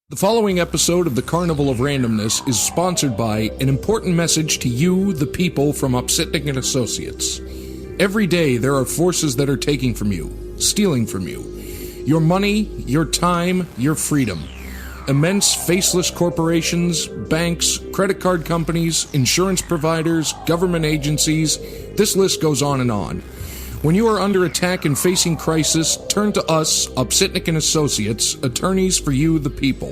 The following episode of the Carnival of Randomness is sponsored by an important message to you, the people, from Upsitnik and Associates. Every day there are forces that are taking from you, stealing from you. Your money, your time, your freedom. Immense faceless corporations, banks, credit card companies, insurance providers, government agencies, this list goes on and on. When you are under attack and facing crisis, turn to us, Upsitnik and Associates, attorneys for you, the people.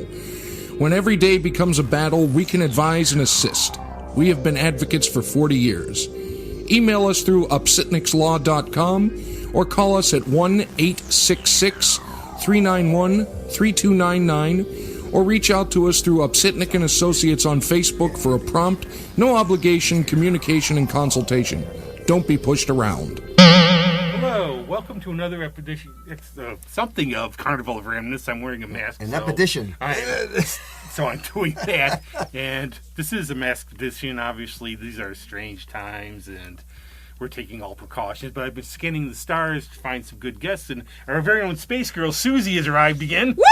When every day becomes a battle, we can advise and assist. We have been advocates for 40 years. Email us through upsitnikslaw.com or call us at 1-866-391-3299 or reach out to us through Upsitnik and Associates on Facebook for a prompt, no obligation communication and consultation. Don't be pushed around. Hello, welcome to another edition. It's something of Carnival of Randomness. I'm wearing a mask. An edition. So I'm doing that. And this is a masked edition. Obviously, these are strange times, and we're taking all precautions. But I've been scanning the stars to find some good guests, and our very own space girl, Suzi, has arrived again. Woo!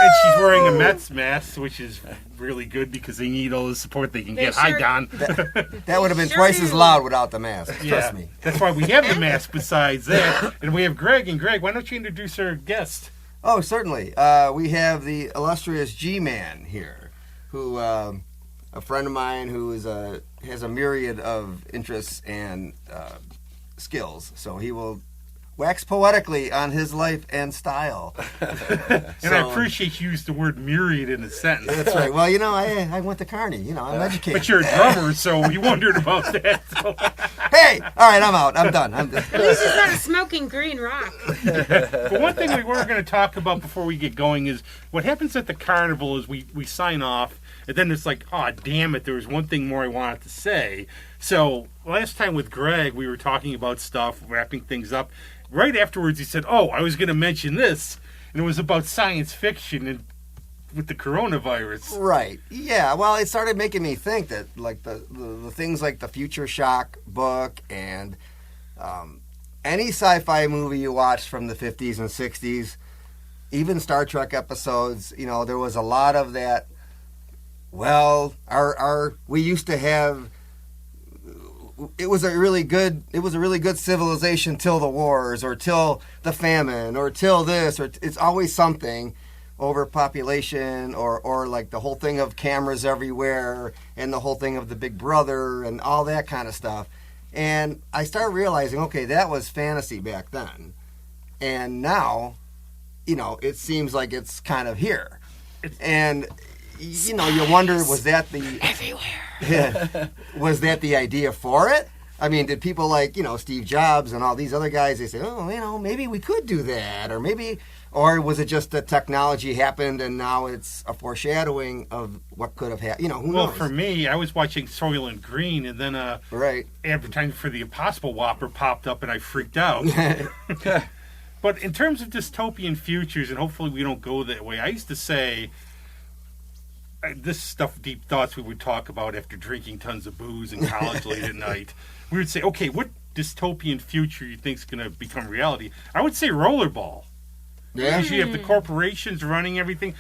And she's wearing a Mets mask, which is really good because they need all the support they can get. Hi, Don. That would have been twice as loud without the mask. Trust me. That's why we have the mask besides that. And we have Greg. And Greg, why don't you introduce our guest? Oh, certainly. We have the illustrious GMAN here, who a friend of mine who is has a myriad of interests and skills. So he will wax poetically on his life and style. And I appreciate you used the word myriad in a sentence. That's right. Well, I went to Carney. I'm educated. But you're a drummer, so we wondered about that. So. Hey! All right, I'm out. I'm done. At least it's not a smoking green rock. But one thing we were going to talk about before we get going is what happens at the Carnival is we sign off, and then it's like, oh, damn it, there was one thing more I wanted to say. So last time with Greg, we were talking about stuff, wrapping things up. Right afterwards, he said, oh, I was going to mention this, and it was about science fiction and with the coronavirus. Right. Yeah, well, it started making me think that, like, the things like the Future Shock book and any sci-fi movie you watched from the 50s and 60s, even Star Trek episodes, there was a lot of that, well, we used to have... It was a really good civilization till the wars or till the famine or till this, or it's always something, overpopulation or like the whole thing of cameras everywhere and the whole thing of the Big Brother and all that kind of stuff. And I started realizing, okay, that was fantasy back then. And now, it seems like it's kind of here. And you wonder, was that the... Everywhere. Was that the idea for it? I mean, did people like, Steve Jobs and all these other guys, they say, oh, maybe we could do that, or was it just that technology happened and now it's a foreshadowing of what could have happened? Who knows? Well, for me, I was watching Soylent Green, and then advertising for the Impossible Whopper popped up, and I freaked out. But in terms of dystopian futures, and hopefully we don't go that way, I used to say... This stuff, deep thoughts we would talk about after drinking tons of booze in college late at night. We would say, okay, what dystopian future you think is going to become reality? I would say rollerball. Yeah. Because you have the corporations running everything.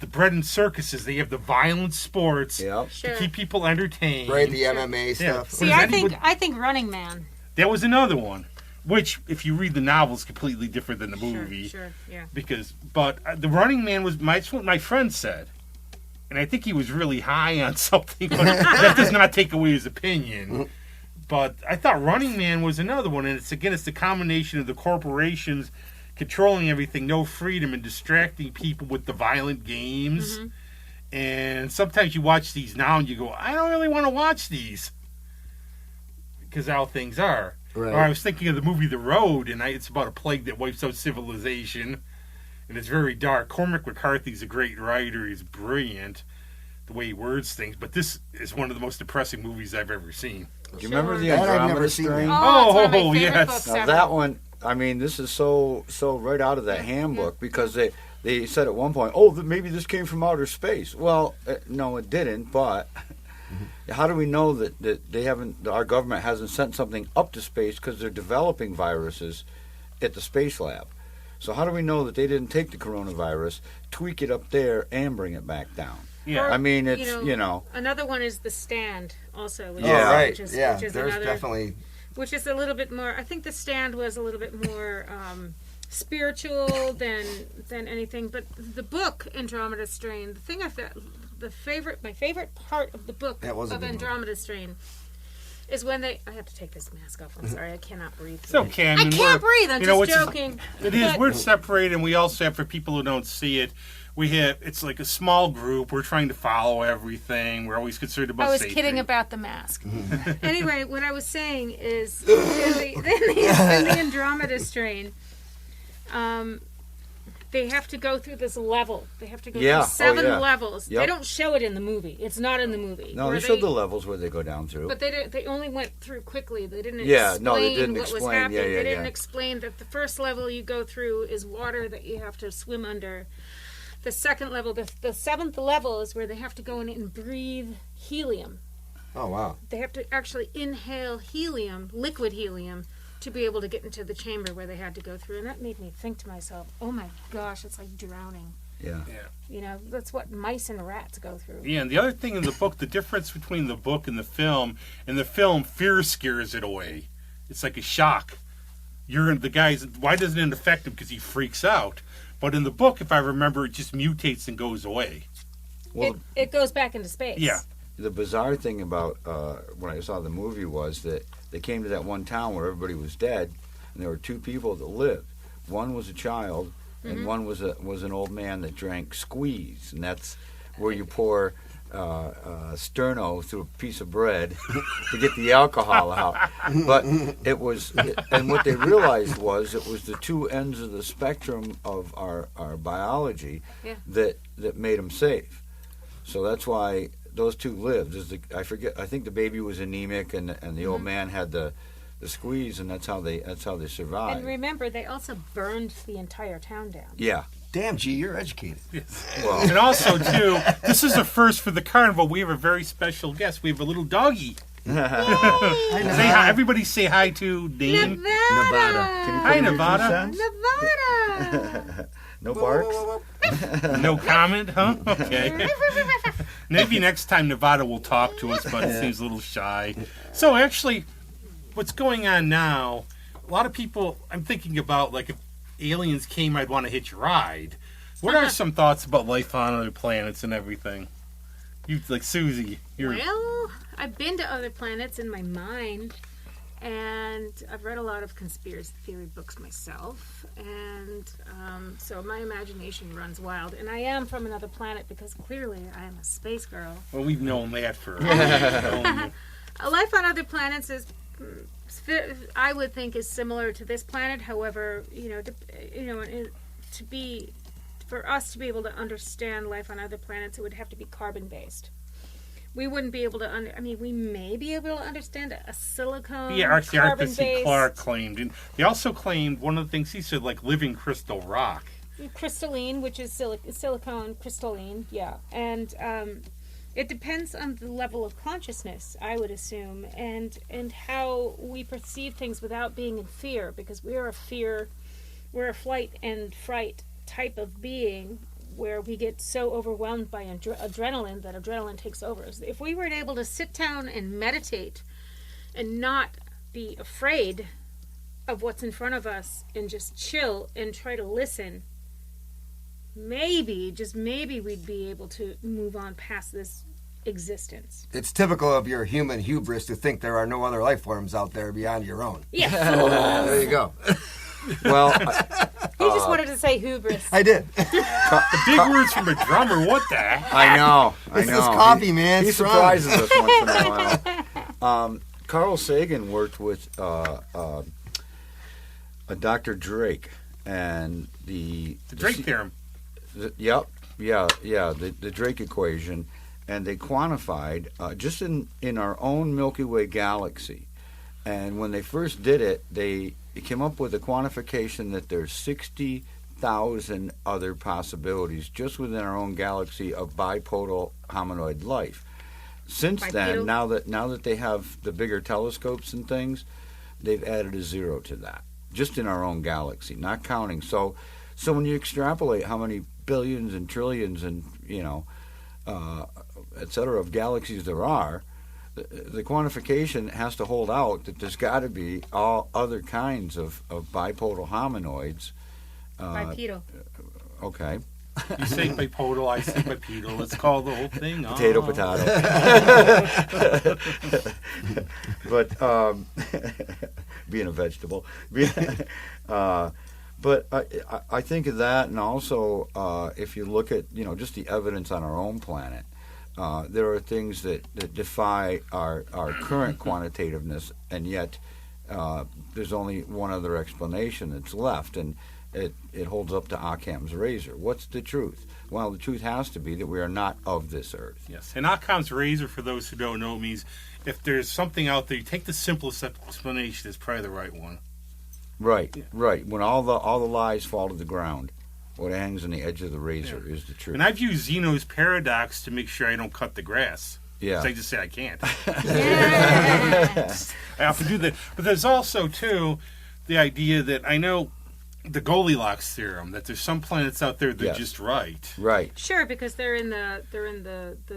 The bread and circuses, they have the violent sports to keep people entertained. Right, the MMA stuff. See, I think Running Man. That was another one. Which, if you read the novel, is completely different than the movie. Sure, yeah. But the Running Man was that's what my friend said. And I think he was really high on something, but that does not take away his opinion. But I thought Running Man was another one, and it's the combination of the corporations controlling everything, no freedom, and distracting people with the violent games. Mm-hmm. And sometimes you watch these now and you go, I don't really want to watch these because how things are. Right. Or I was thinking of the movie The Road, and it's about a plague that wipes out civilization. And it's very dark. Cormac McCarthy's a great writer. He's brilliant, the way he words things. But this is one of the most depressing movies I've ever seen. Do you remember the Andromeda Strain? Oh, yes. Now that one, I mean, this is so right out of that handbook because they said at one point, maybe this came from outer space. Well, no, it didn't. But how do we know that they haven't? Our government hasn't sent something up to space because they're developing viruses at the space lab. So how do we know that they didn't take the coronavirus, tweak it up there, and bring it back down? Yeah. I mean, it's, Another one is The Stand, also. Which Yeah, right. Which is, yeah, which is there's another, definitely. Which is a little bit more, I think The Stand was a little bit more spiritual than anything. But the book, Andromeda Strain, the thing I found, my favorite part of the book of Andromeda Strain is when they. I have to take this mask off. I'm sorry, I cannot breathe. It's okay. I can't breathe. I'm just joking. It is. We're separated, and we also have, for people who don't see it, it's like a small group. We're trying to follow everything. We're always concerned about safety. I was kidding about the mask. Anyway, what I was saying is, in the Andromeda Strain, they have to go through this level. They have to go through 7 levels. Yep. They don't show it in the movie. It's not in the movie. No, they showed the levels where they go down through. But they only went through quickly. They didn't explain what was happening. They didn't explain that the first level you go through is water that you have to swim under. The second level, the 7th level is where they have to go in and breathe helium. Oh, wow. They have to actually inhale helium, liquid helium, to be able to get into the chamber where they had to go through. And that made me think to myself, oh my gosh, it's like drowning. Yeah. You know, that's what mice and rats go through. Yeah, and the other thing in the book, the difference between the book and the film, in the film, fear scares it away. It's like a shock. The guy's, why doesn't it affect him? Because he freaks out. But in the book, if I remember, it just mutates and goes away. Well, it goes back into space. Yeah. The bizarre thing about when I saw the movie was that they came to that one town where everybody was dead, and there were 2 people that lived. One was a child, and one was an old man that drank squeeze, and that's where you pour sterno through a piece of bread to get the alcohol out. But and what they realized was it was the 2 ends of the spectrum of our biology that made them safe. So that's why those 2 lived. I think the baby was anemic, and the old man had the squeeze, and that's how they survived. And remember, they also burned the entire town down. Yeah. Damn, G, you're educated. Yes. Well. And also, too, this is a first for the Carnival. We have a very special guest. We have a little doggy. Say hi. Everybody say hi to Dane. Nevada. Hi, Nevada. Nevada. No barks? No comment, huh? Okay. Maybe next time Nevada will talk to us, but it seems a little shy. So actually, what's going on now, a lot of people, I'm thinking about, like, if aliens came, I'd want to hitch a ride. What are some thoughts about life on other planets and everything? You, like, Susie, Well, I've been to other planets in my mind, and I've read a lot of conspiracy theory books myself, and so my imagination runs wild. And I am from another planet because clearly I am a space girl. Well, we've known that for Life on other planets is, I would think, is similar to this planet. However, for us to be able to understand life on other planets, it would have to be carbon-based. We wouldn't be able to, we may be able to understand a silicone, Arthur C. Clarke claimed. And they also claimed, one of the things he said, like living crystal rock. Crystalline, which is silicone, crystalline, yeah. And it depends on the level of consciousness, I would assume, and how we perceive things without being in fear, because we're a flight and fright type of being, where we get so overwhelmed by adrenaline that adrenaline takes over. If we were able to sit down and meditate and not be afraid of what's in front of us and just chill and try to listen, maybe, just maybe, we'd be able to move on past this existence. It's typical of your human hubris to think there are no other life forms out there beyond your own. Yeah. There you go. Well, he just wanted to say hubris. I did. The big words from a drummer. What the heck? I know. It's this coffee, man. He Strong. surprises us once in a while. Carl Sagan worked with a Dr. Drake, and the Drake theorem. The Drake equation, and they quantified just in our own Milky Way galaxy. And when they first did it, they came up with a quantification that there's 60,000 other possibilities just within our own galaxy of bipodal hominoid life. Since then, now that they have the bigger telescopes and things, they've added a 0 to that, just in our own galaxy, not counting. So So when you extrapolate how many billions and trillions and, et cetera, of galaxies there are, the quantification has to hold out that there's got to be all other kinds of bipodal hominoids. Bipedal. Okay. You say bipodal, I say bipedal. Let's call the whole thing Potato. But being a vegetable. But I think of that, and also if you look at just the evidence on our own planet, there are things that defy our current quantitativeness, and yet there's only one other explanation that's left, and it holds up to Occam's razor. What's the truth? Well, the truth has to be that we are not of this earth. Yes, and Occam's razor, for those who don't know, means if there's something out there, you take the simplest explanation is probably the right one. Right, right. When all the lies fall to the ground, what hangs on the edge of the razor is the truth. And I've used Zeno's paradox to make sure I don't cut the grass. Yeah. I just say I can't. Yes. I have to do that. But there's also, too, the idea that I know the Goldilocks theorem, that there's some planets out there that are just right. Right. Sure, because they're in the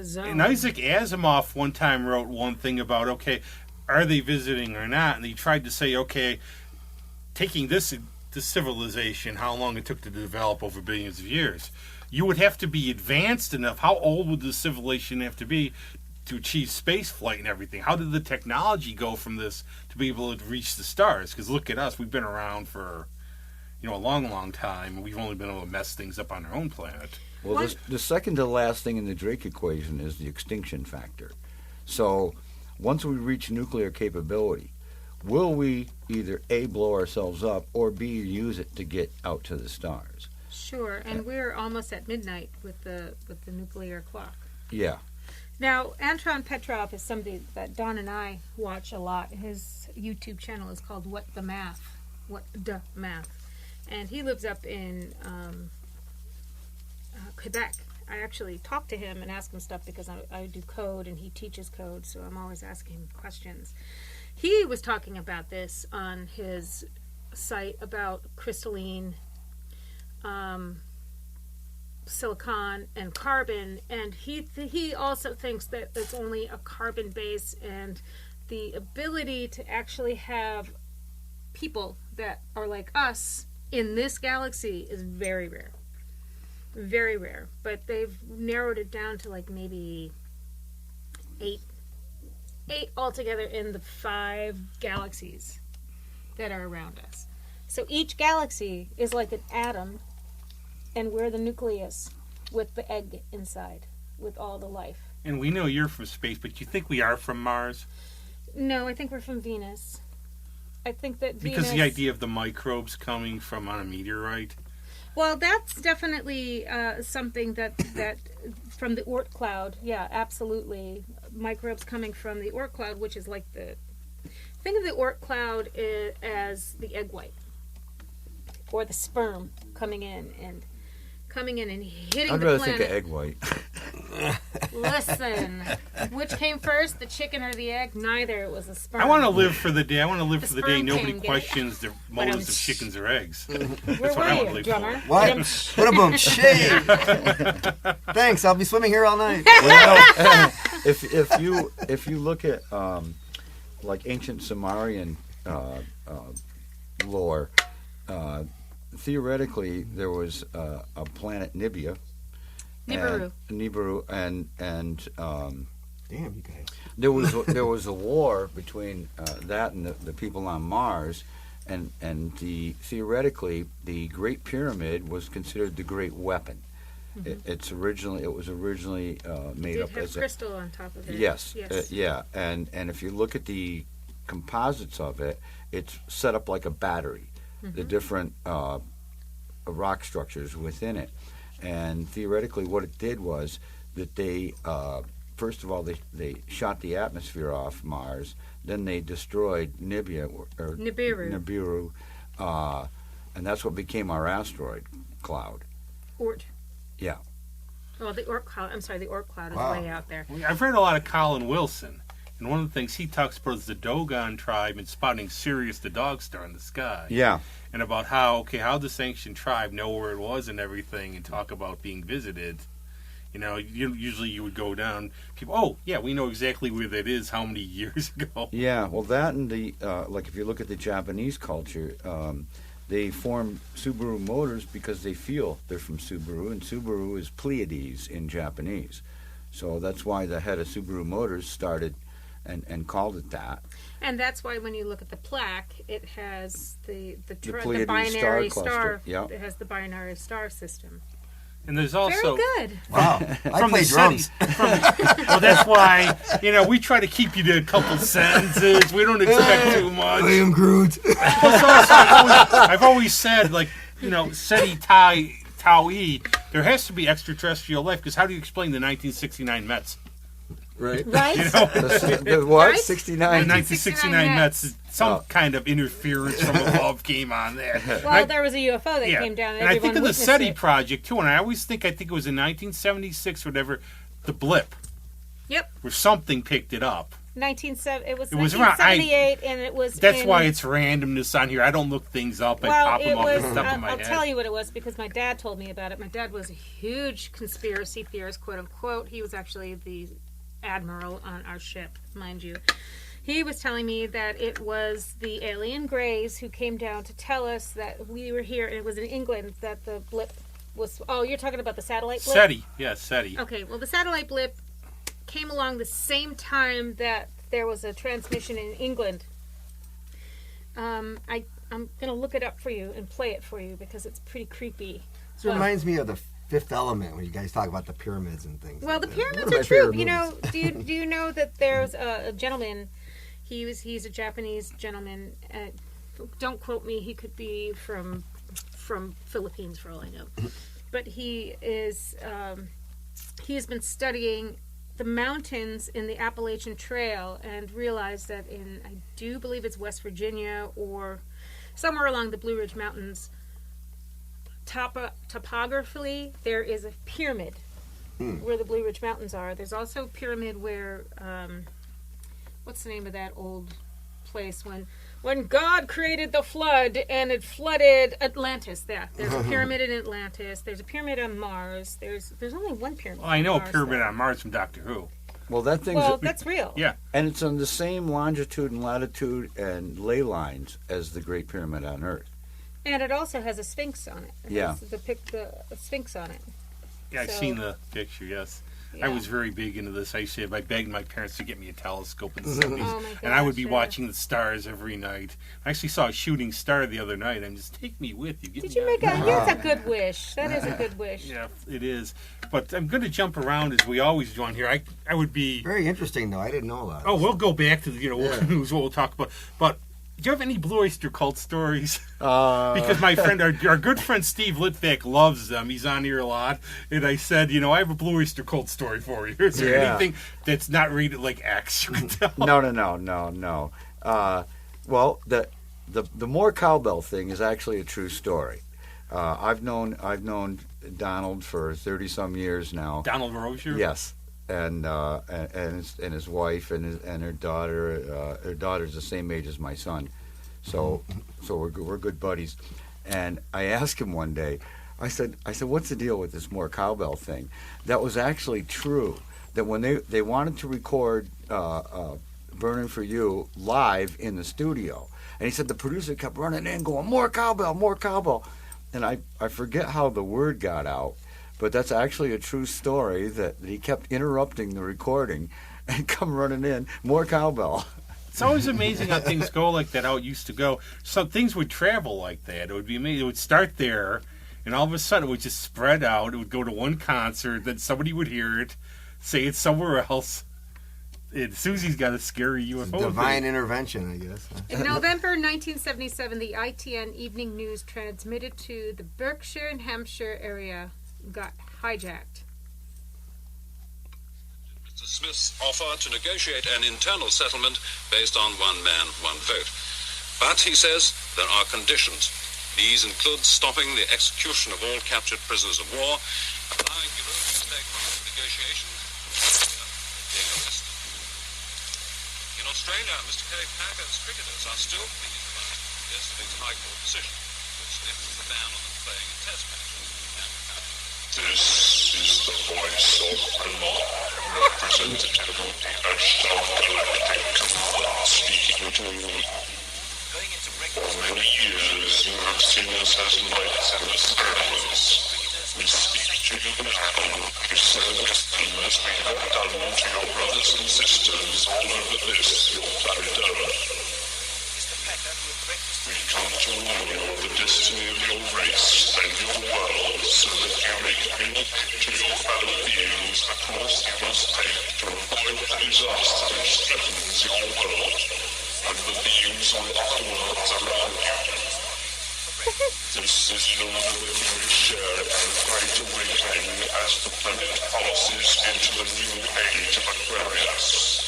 zone. And Isaac Asimov one time wrote one thing about, okay, are they visiting or not? And he tried to say, okay, taking this civilization, how long it took to develop over billions of years, you would have to be advanced enough. How old would the civilization have to be to achieve space flight and everything? How did the technology go from this to be able to reach the stars? Because look at us, we've been around for a long, long time, and we've only been able to mess things up on our own planet. Well, the second to last thing in the Drake equation is the extinction factor. So once we reach nuclear capability, will we either A, blow ourselves up, or B, use it to get out to the stars? Sure, and we're almost at midnight with the nuclear clock. Yeah. Now, Anton Petrov is somebody that Don and I watch a lot. His YouTube channel is called What the Math. And he lives up in Quebec. I actually talk to him and ask him stuff because I do code and he teaches code, so I'm always asking him questions. He was talking about this on his site about crystalline silicon and carbon, and he also thinks that it's only a carbon base, and the ability to actually have people that are like us in this galaxy is very rare. Very rare. But they've narrowed it down to like maybe eight altogether in the 5 galaxies that are around us. So each galaxy is like an atom, and we're the nucleus with the egg inside, with all the life. And we know you're from space, but you think we are from Mars? No, I think we're from Venus. I think that Venus... Because the idea of the microbes coming from on a meteorite? Well, that's definitely something that from the Oort cloud. Yeah, absolutely. Microbes coming from the Oort cloud, which is like think of the Oort cloud as the egg white, or the sperm coming in and hitting I'd the rather planet. think of egg white. Listen, which came first, the chicken or the egg? Neither. It was a sperm. I want to live for the day. I want to live The for the day sperm nobody came, questions the motives of chickens or eggs. Where That's what I want were to you, live drummer? for. What? What a boom! Shade. Thanks. I'll be swimming here all night. Well, if you look at like ancient Sumerian lore, theoretically there was a planet Nibiru, and Damn, you guys. there was a war between that and the people on Mars, and theoretically the Great Pyramid was considered the great weapon. Mm-hmm. It was originally made up as a crystal on top of it. Yes. Yeah, and if you look at the composites of it, it's set up like a battery. Mm-hmm. The different rock structures within it, and theoretically, what it did was that they first of all they shot the atmosphere off Mars, then they destroyed Nibiru, and that's what became our asteroid cloud. Oort. Yeah. Well, the Oort cloud. I'm sorry, the Oort cloud is Wow. way out there. I've read a lot of Colin Wilson, And one of the things he talks about is the Dogon tribe and spotting Sirius the dog star in the sky. Yeah. And about how this ancient tribe know where it was and everything, and talk about being visited. Usually you would go down. People, we know exactly where that is. How many years ago? Yeah. Well, that and the like, if you look at the Japanese culture, they form Subaru Motors because they feel they're from Subaru, and Subaru is Pleiades in Japanese. So that's why the head of Subaru Motors started and called it that. And that's why when you look at the plaque, it has the Pleiades binary star star. cluster. Yep. It has the binary star system. And there's also very good. Wow. I play drums. Well, that's why we try to keep you to a couple sentences. We don't expect too much. I am Groot. I've always said, Seti Taui, there has to be extraterrestrial life, because how do you explain the 1969 Mets? Right. Right? The what? Right? 69. The 1969 Mets, some kind of interference from above came on there. Well, there was a UFO that came down, and I think of the witnessed SETI it. project too, and I think it was in 1976 or whatever, the blip. Yep. Where something picked it up. It was around- 1978, and it was. That's why it's randomness on here. I don't look things up. I pop them up and stuff in my I'll head. tell you what it was, because my dad told me about it. My dad was a huge conspiracy theorist, quote unquote. He was actually the admiral on our ship, mind you. He was telling me that it was the alien greys who came down to tell us that we were here, and it was in England that the blip was. Oh, you're talking about the satellite blip? SETI, yes, SETI. Okay, well, the satellite blip came along the same time that there was a transmission in England. I'm going to look it up for you and play it for you, because it's pretty creepy. This reminds me of the Fifth Element, when you guys talk about the pyramids and things. Well, the One pyramids of my are true. favorite movies. Do you know that there's a gentleman? He's a Japanese gentleman. Don't quote me. He could be from Philippines for all I know. But he has been studying the mountains in the Appalachian Trail, and realized that I do believe it's West Virginia or somewhere along the Blue Ridge Mountains, topographically, there is a pyramid where the Blue Ridge Mountains are. There's also a pyramid where, what's the name of that old place when God created the flood and it flooded Atlantis? There's a pyramid in Atlantis. There's a pyramid on Mars. There's only one pyramid. Well, I know on a Mars, pyramid though. on Mars from Doctor Who. Well, that thing's That's real. Yeah. and it's on the same longitude and latitude and ley lines as the Great Pyramid on Earth. And it also has a sphinx on it. It has the sphinx on it. Yeah, I've So- seen the picture, yes. Yeah. I was very big into this. I begged my parents to get me a telescope in the 70s. Oh my and I would be gosh, watching the stars every night. I actually saw a shooting star the other night. I'm just, take me with you. Get Did me you out make of a? here." That's a good wish. That is a good wish. Yeah, it is. But I'm going to jump around as we always do on here. I would be... Very interesting, though. I didn't know about it. Oh, we'll go back to what we'll talk about. But do you have any Blue Oyster Cult stories? Because my friend, our good friend Steve Litvak loves them. He's on here a lot. And I said, I have a Blue Oyster Cult story for you. Is there anything that's not rated like X you can tell? No. Well, the more cowbell thing is actually a true story. I've known Donald for 30-some years now. Donald Rozier? Yes. And his wife and her daughter. Her daughter's the same age as my son, so we're good buddies. And I asked him one day, I said, what's the deal with this more cowbell thing? That was actually true. That when they wanted to record "Burning for You" live in the studio, and he said the producer kept running in, going, "More cowbell, more cowbell," and I forget how the word got out. But that's actually a true story that he kept interrupting the recording and come running in, more cowbell. It's always amazing how things go like that, how it used to go. Some things would travel like that. It would be amazing. It would start there, and all of a sudden it would just spread out. It would go to one concert, then somebody would hear it, say it's somewhere else. And Susie's got a scary UFO Divine thing. intervention, I guess. In November 1977, the ITN Evening News transmitted to the Berkshire and Hampshire area got hijacked. Mr. Smith's offer to negotiate an internal settlement based on one man, one vote. But, he says, there are conditions. These include stopping the execution of all captured prisoners of war, allowing Europe to take part in negotiations, being arrested. Australia, Mr. Kerry Packett's cricketers are still pleading about yesterday's High Court decision, which lifts the ban on them playing in Test matches. This is the voice of the law, representative of the Ashdown Galactic Command, speaking to you. For many years, you have seen us as lights in the stars. We speak to you now, to service them as we have done to your brothers and sisters all over this, your planet Earth. We come to warn you of the destiny of your race and your world, so that you may communicate to your fellow beings the course you must take to avoid the disaster which threatens your world and the beings on other worlds around you. This is in order that you may share in the great awakening as the planet passes into the new age of Aquarius.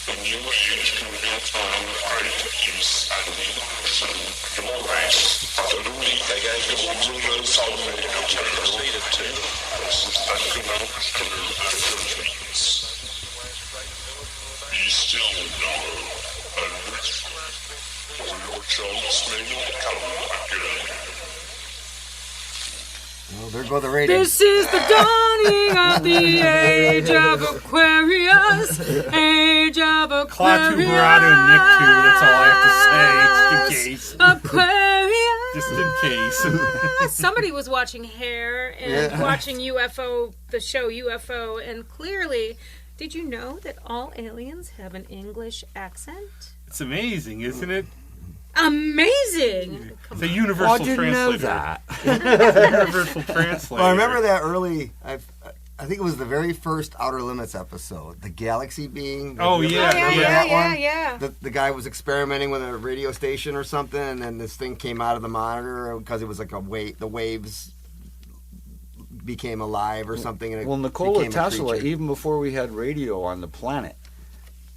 The new age can be a time of great peace and evolution. Your race, but only your rulers are made to related to persons that can now control their dreams. Be still now, and rest, or your chance may not come again. Well, there go the ratings. This is the dawning of the age of Aquarius. Age of Aquarius. Klaatu, Barada, and Nick too. That's all I have to say, just in case. Aquarius. Just in case. Somebody was watching Hair and watching UFO, the show UFO, and clearly, did you know that all aliens have an English accent? It's amazing, isn't it? Amazing! It's a universal I didn't translator. know that. Universal translator. Well, I remember that early. I think it was the very first Outer Limits episode, the galaxy being. Oh, yeah. Remember that one? Yeah. The guy was experimenting with a radio station or something, and then this thing came out of the monitor because it was like the waves became alive or something. And it Well, Nikola became a Tesla, creature. even before we had radio on the planet,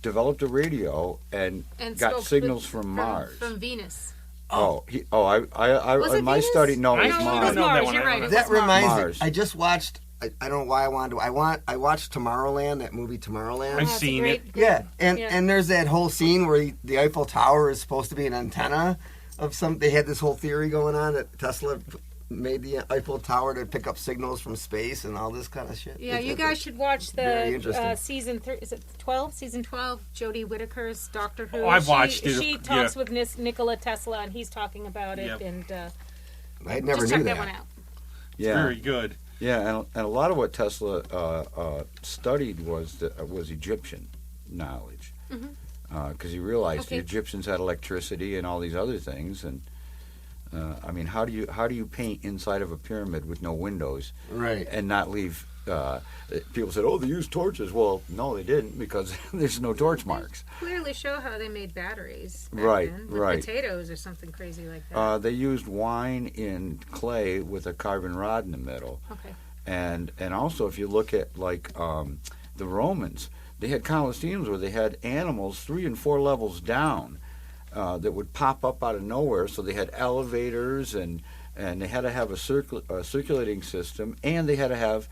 developed a radio and got spoke signals from Mars. From Venus. Was it my Venus? study. No, I it was don't Mars. know that Mars. one. You're I right. don't It know. That was reminds Mars. me. I just watched. I don't know why I wanted to. I watched Tomorrowland, that movie Tomorrowland. I've It's a seen great- it. Yeah, and Yeah. and there's that whole scene where the Eiffel Tower is supposed to be an antenna of some. They had this whole theory going on that Tesla made the Eiffel Tower to pick up signals from space and all this kind of shit. Yeah, you guys should watch very the interesting. season 3. Is it 12? Season 12. Jodie Whittaker's Doctor Who. Oh, I've watched it, She talks yeah. with Nikola Tesla, and he's talking about it. Yep. And I never just knew check that. that one out. Yeah, Very good. yeah, and a lot of what Tesla studied was Egyptian knowledge, because he realized the Okay. Egyptians had electricity and all these other things, and I mean, how do you paint inside of a pyramid with no windows Right. and not leave? People said, "Oh, they used torches." Well, no, they didn't, because there's no torch marks. Clearly show how they made batteries. back Right, then, with right. potatoes or something crazy like that. They used wine in clay with a carbon rod in the middle. Okay. And also, if you look at like the Romans, they had coliseums where they had animals 3 and 4 levels down that would pop up out of nowhere. So they had elevators, and they had to have a circulating system, and they had to have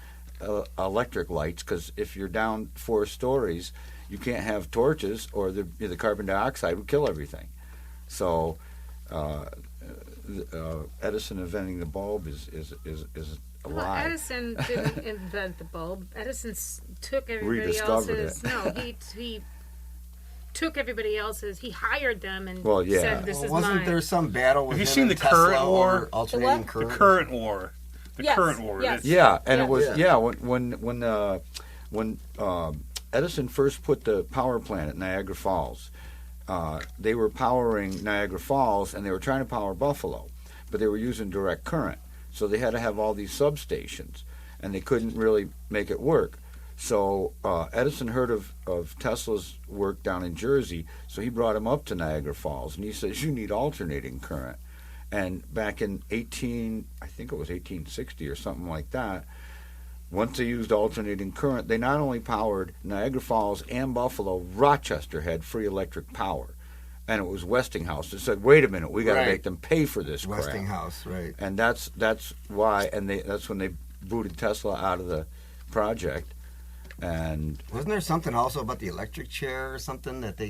electric lights, because if you're down 4 stories, you can't have torches, or the carbon dioxide would kill everything. So Edison inventing the bulb is a Well, lie. Edison didn't invent the bulb. Edison took everybody Rediscovered else's. it. No, he took everybody else's. He hired them and Well, yeah. said, "This Well, is wasn't mine." there some battle with Have you him seen and the Tesla current war? over alternating what? current? The current war. The Yes, current war. yes. That's- Yeah, and Yeah. it was Yeah. when Edison first put the power plant at Niagara Falls, they were powering Niagara Falls, and they were trying to power Buffalo, but they were using direct current, so they had to have all these substations, and they couldn't really make it work. So Edison heard of Tesla's work down in Jersey, so he brought him up to Niagara Falls, and he says, "You need alternating current." And back in 1860 or something like that, once they used alternating current, they not only powered Niagara Falls and Buffalo, Rochester had free electric power. And it was Westinghouse that said, "Wait a minute, we got to Right. make them pay for this crap." Westinghouse, right? And that's why, and that's when they booted Tesla out of the project. And wasn't there something also about the electric chair or something that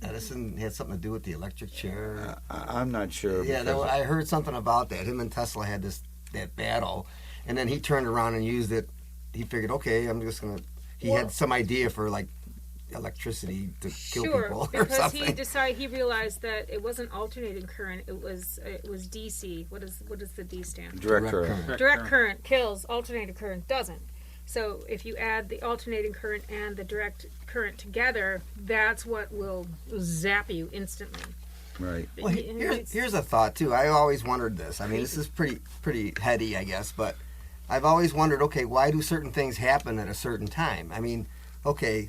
Edison had something to do with the electric chair? I'm not sure. Yeah, because I heard something about that. Him and Tesla had that battle, and then he turned around and used it. He figured, okay, I'm just gonna. He had some idea for like electricity to kill people or because something. he realized that it wasn't alternating current, it was DC. What does the D stand? direct current. Direct current kills, alternating current doesn't. So if you add the alternating current and the direct current together, that's what will zap you instantly. Right. Well, here's a thought too. I always wondered this. I mean, this is pretty heady, I guess, but I've always wondered, okay, why do certain things happen at a certain time? I mean, okay,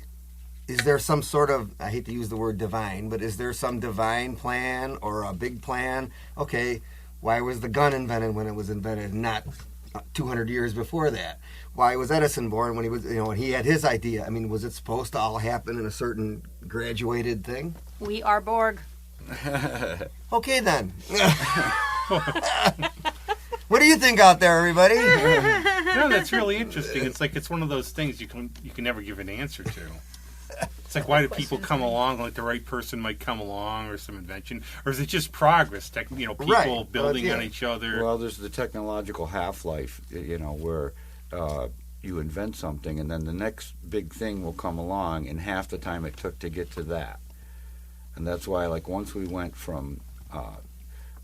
is there some sort of, I hate to use the word divine, but is there some divine plan or a big plan? Okay, why was the gun invented when it was invented, not 200 years before that? Why was Edison born when when he had his idea? I mean, was it supposed to all happen in a certain graduated thing? We are Borg. Okay, then. What do you think out there, everybody? No, that's really interesting. It's like it's one of those things you can never give an answer to. It's like, why do people come along? Like the right person might come along, or some invention, or is it just progress? People Right. building Well, on each other. Well, there's the technological half-life, where you invent something, and then the next big thing will come along in half the time it took to get to that. And that's why, like, once we went from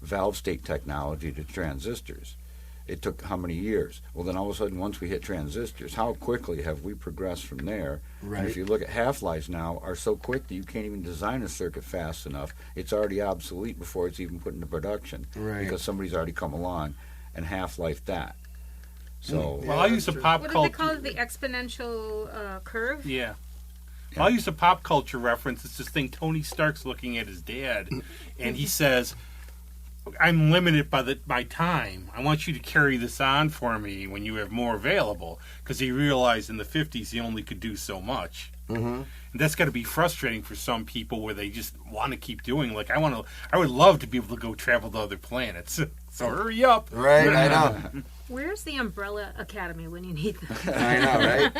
valve state technology to transistors, it took how many years? Well, then all of a sudden, once we hit transistors, how quickly have we progressed from there? Right. And if you look at half-lives now, are so quick that you can't even design a circuit fast enough. It's already obsolete before it's even put into production. Right. Because somebody's already come along and half-life that. So, Well, I'll use a pop What culture. did they call it? The exponential curve? Yeah. I'll use a pop culture reference. It's this thing Tony Stark's looking at his dad, and he says, I'm limited by my time. I want you to carry this on for me when you have more available. Because he realized in the 50s he only could do so much. Mm-hmm. And that's got to be frustrating for some people where they just want to keep doing. Like, I would love to be able to go travel to other planets. So hurry up. Right, I know. Where's the Umbrella Academy when you need them? I know, right?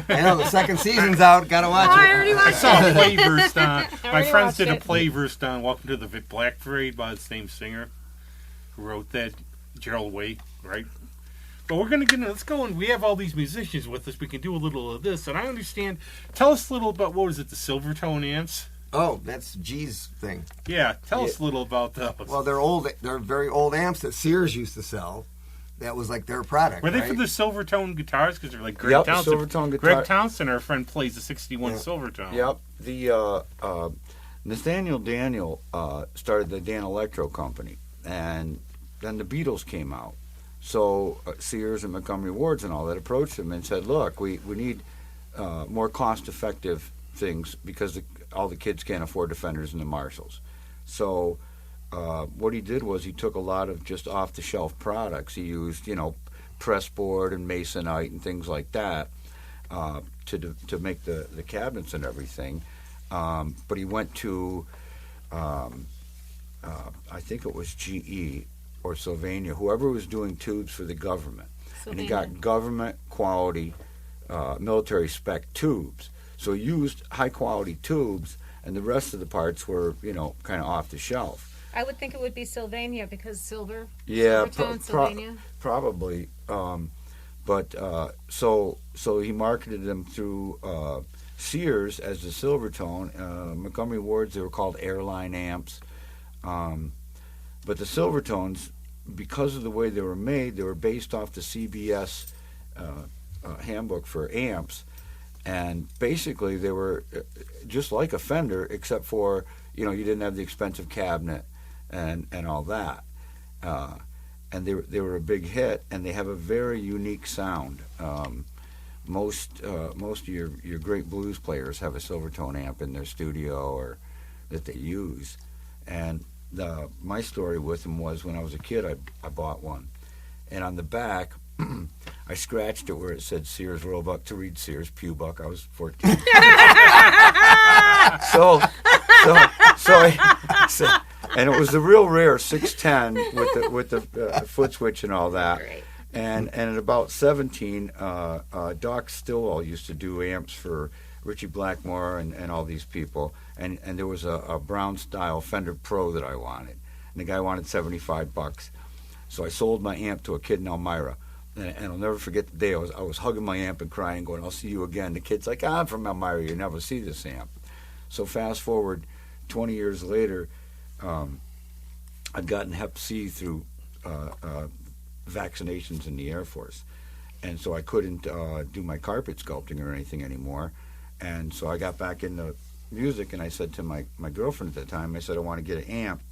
I know, the second season's out. Gotta watch I it. already I watched saw a it. play verse on. My already friends watched did a it. play verse on Welcome to the Black Parade by the same singer who wrote that, Gerald Way, right? But we're going to get into, let's go, and we have all these musicians with us. We can do a little of this, and I understand. Tell us a little about, what was it, the Silvertone amps? Oh, that's G's thing. Yeah, tell us a little about those. Well, they're very old amps that Sears used to sell. That was like their product. Were they right? for the Silvertone guitars? Because they're like Greg Yep, Townsend. Silvertone guitar. Greg Townsend, our friend, plays the 61 Yeah. Silvertone. Yep. The Nathaniel Daniel started the Dan Electro Company, and then the Beatles came out. So Sears and Montgomery Wards and all that approached him and said, look, we need more cost-effective things because all the kids can't afford the Fenders and the Marshalls. So what he did was he took a lot of just off-the-shelf products. He used, pressboard and masonite and things like that to make the cabinets and everything. But he went to, I think it was GE or Sylvania, whoever was doing tubes for the government. And he got government quality, military spec tubes. So he used high quality tubes, and the rest of the parts were, kind of off the shelf. I would think it would be Sylvania because silver. Yeah, Silvertone, Sylvania. probably. So he marketed them through Sears as the Silvertone. Montgomery Wards, they were called airline amps. But the Silvertones, because of the way they were made, they were based off the CBS handbook for amps. And basically, they were just like a Fender, except for, you didn't have the expensive cabinet and all that. And they were a big hit, and they have a very unique sound. Most of your great blues players have a Silvertone amp in their studio or that they use. And my story with them was when I was a kid, I bought one. And on the back, I scratched it where it said Sears Roebuck to read Sears Pewbuck. I was 14. And it was the real rare 610 with the foot switch and all that. Right. And at about 17, Doc Stillwell used to do amps for Richie Blackmore and all these people. And there was a Brown-style Fender Pro that I wanted. And the guy wanted $75. So I sold my amp to a kid in Elmira. And I'll never forget the day I was hugging my amp and crying, going, "I'll see you again." The kid's like, "I'm from Elmira. You never see this amp." So fast forward 20 years later, I'd gotten Hep C through vaccinations in the Air Force. And so I couldn't do my carpet sculpting or anything anymore. And so I got back into music, and I said to my girlfriend at the time, I said, "I want to get an amp."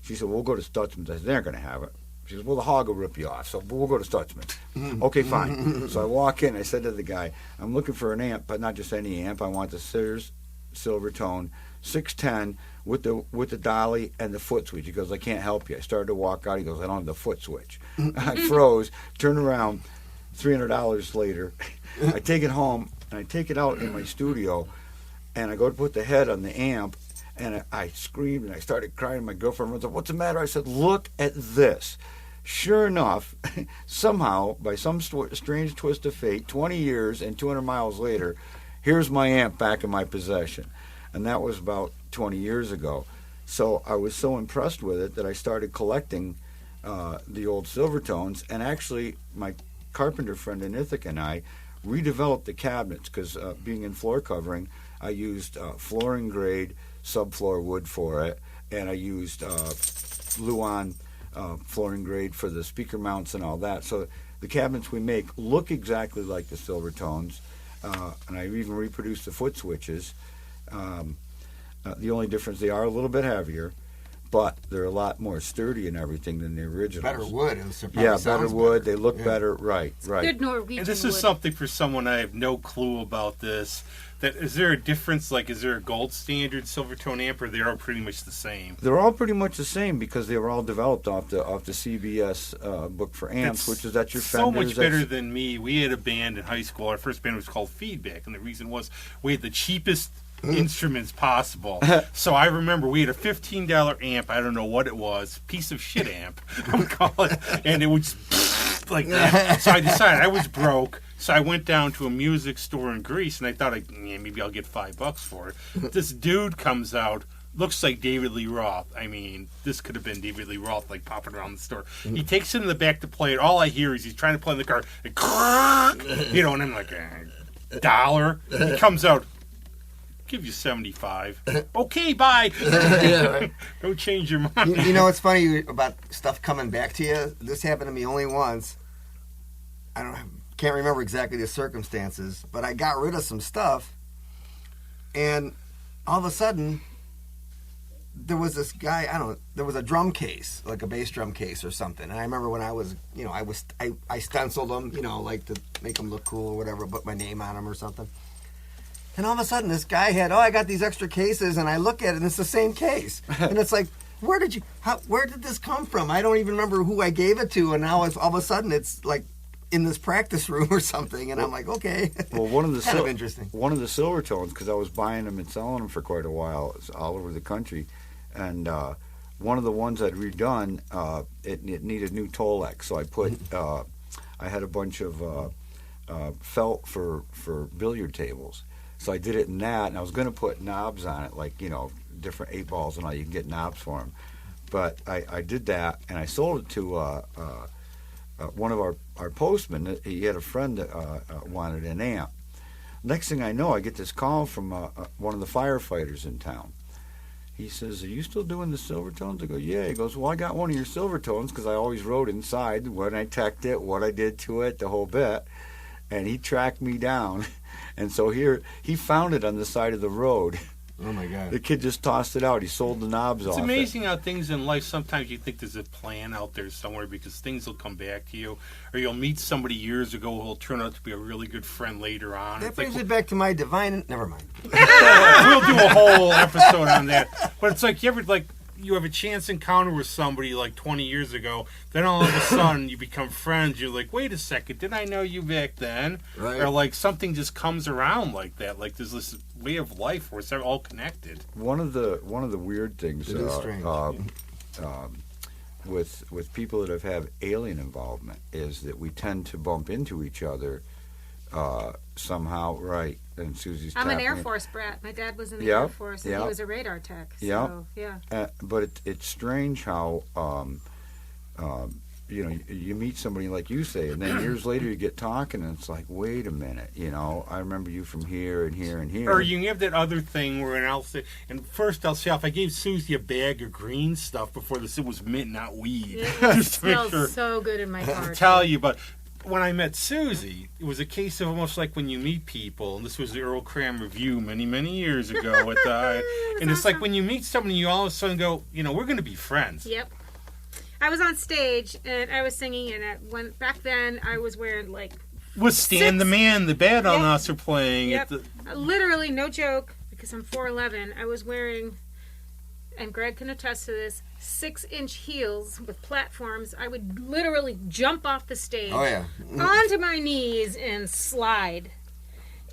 She said, "We'll go to Stutzman's." I said, "They're going to have it." She says, "Well, the hog will rip you off, so we'll go to Stutzman's." Okay, fine. So I walk in. I said to the guy, "I'm looking for an amp, but not just any amp. I want the Sears Silvertone 610 with the dolly and the foot switch." He goes, "I can't help you." I started to walk out. He goes, "I don't have the foot switch." I froze, turned around. $300 later, I take it home, and I take it out in my studio, and I go to put the head on the amp, and I screamed, and I started crying. My girlfriend runs up, "What's the matter?" I said, "Look at this." Sure enough, somehow, by some strange twist of fate, 20 years and 200 miles later, here's my amp back in my possession. And that was about 20 years ago. So I was so impressed with it that I started collecting the old Silvertones. And actually, my carpenter friend in Ithaca and I redeveloped the cabinets because being in floor covering, I used flooring grade subfloor wood for it, and I used Luan flooring grade for the speaker mounts and all that. So the cabinets we make look exactly like the Silvertones, and I even reproduced the foot switches. The only difference, they are a little bit heavier, but they're a lot more sturdy and everything than the originals. Better wood. Yeah, better wood. They look better. Right. Good Norwegian And this wood. is something for someone I have no clue about this. That is there a difference? Like, is there a gold standard Silvertone amp, or they are pretty much the same? They're all pretty much the same because they were all developed off the CBS book for amps, which is at your so Fenders. much better than me. We had a band in high school. Our first band was called Feedback, and the reason was we had the cheapest instruments possible. So I remember we had a $15 amp. I don't know what it was, piece of shit amp, I would call it, and it would just like that. So I decided I was broke. So I went down to a music store in Greece, and I thought, maybe I'll get $5 for it. This dude comes out, looks like David Lee Roth. I mean, this could have been David Lee Roth, like, popping around the store. He takes it in the back to play it. All I hear is he's trying to play in the car. You know, and I'm like, $1. He comes out, give you 75. Okay, bye. Yeah, right. Don't change your mind. You know what's funny about stuff coming back to you? This happened to me only once. Can't remember exactly the circumstances, but I got rid of some stuff, and all of a sudden, there was this guy. There was a drum case, like a bass drum case or something. And I remember when I stenciled them, like to make them look cool or whatever, put my name on them or something. And all of a sudden, this guy had, I got these extra cases, and I look at it, and it's the same case, and it's like, where did this come from? I don't even remember who I gave it to, and now all of a sudden, it's like in this practice room or something, and I'm like, okay. Well, one of the kind of interesting. One of the Silvertones, because I was buying them and selling them for quite a while, all over the country, and one of the ones I'd redone, it needed new Tolex, so I put, I had a bunch of felt for billiard tables, so I did it in that, and I was going to put knobs on it, like different 8 balls and all. You can get knobs for them, but I did that, and I sold it to one of our postmen. He had a friend that wanted an amp. Next thing I know, I get this call from one of the firefighters in town. He says, "Are you still doing the Silvertones?" I go, "Yeah." He goes, "Well, I got one of your Silvertones," because I always wrote inside when I teched it, what I did to it, the whole bit. And he tracked me down. And so he found it on the side of the road. Oh, my God. The kid just tossed it out. He sold the knobs off. It's amazing how things in life, sometimes you think there's a plan out there somewhere because things will come back to you. Or you'll meet somebody years ago who will turn out to be a really good friend later on. That brings it back to my divine... Never mind. We'll do a whole episode on that. But it's like, you have a chance encounter with somebody like 20 years ago, then all of a sudden you become friends. You're like, wait a second, did I know you back then? Right. Or like something just comes around like that. Like there's this way of life where it's all connected. One of the weird things. It is strange. with people that have alien involvement is that we tend to bump into each other somehow, right? And Susie's I'm an tapping Air it. Force brat. My dad was in the Yep, Air Force, and yep. he was a radar tech. So, Yep. yeah. But it's strange how you know, you meet somebody like you say, and then years later you get talking, and it's like, wait a minute, you know, I remember you from here and here and here. Or you have that other thing where I'll say, and first I'll say, if I gave Susie a bag of green stuff before this, it was mint, not weed. It smells so good in my car. I tell you, but when I met Susie, it was a case of almost like when you meet people, and this was the Earl Cram Review many, many years ago. And it's like when you meet somebody, you all of a sudden go, you know, we're going to be friends. Yep. I was on stage and I was singing, and back then I was wearing like With Stan the Man, the bad on us are playing. Yep. At the, literally, no joke, because I'm 4'11", I was wearing, and Greg can attest to this, 6-inch heels with platforms. I would literally jump off the stage onto my knees and slide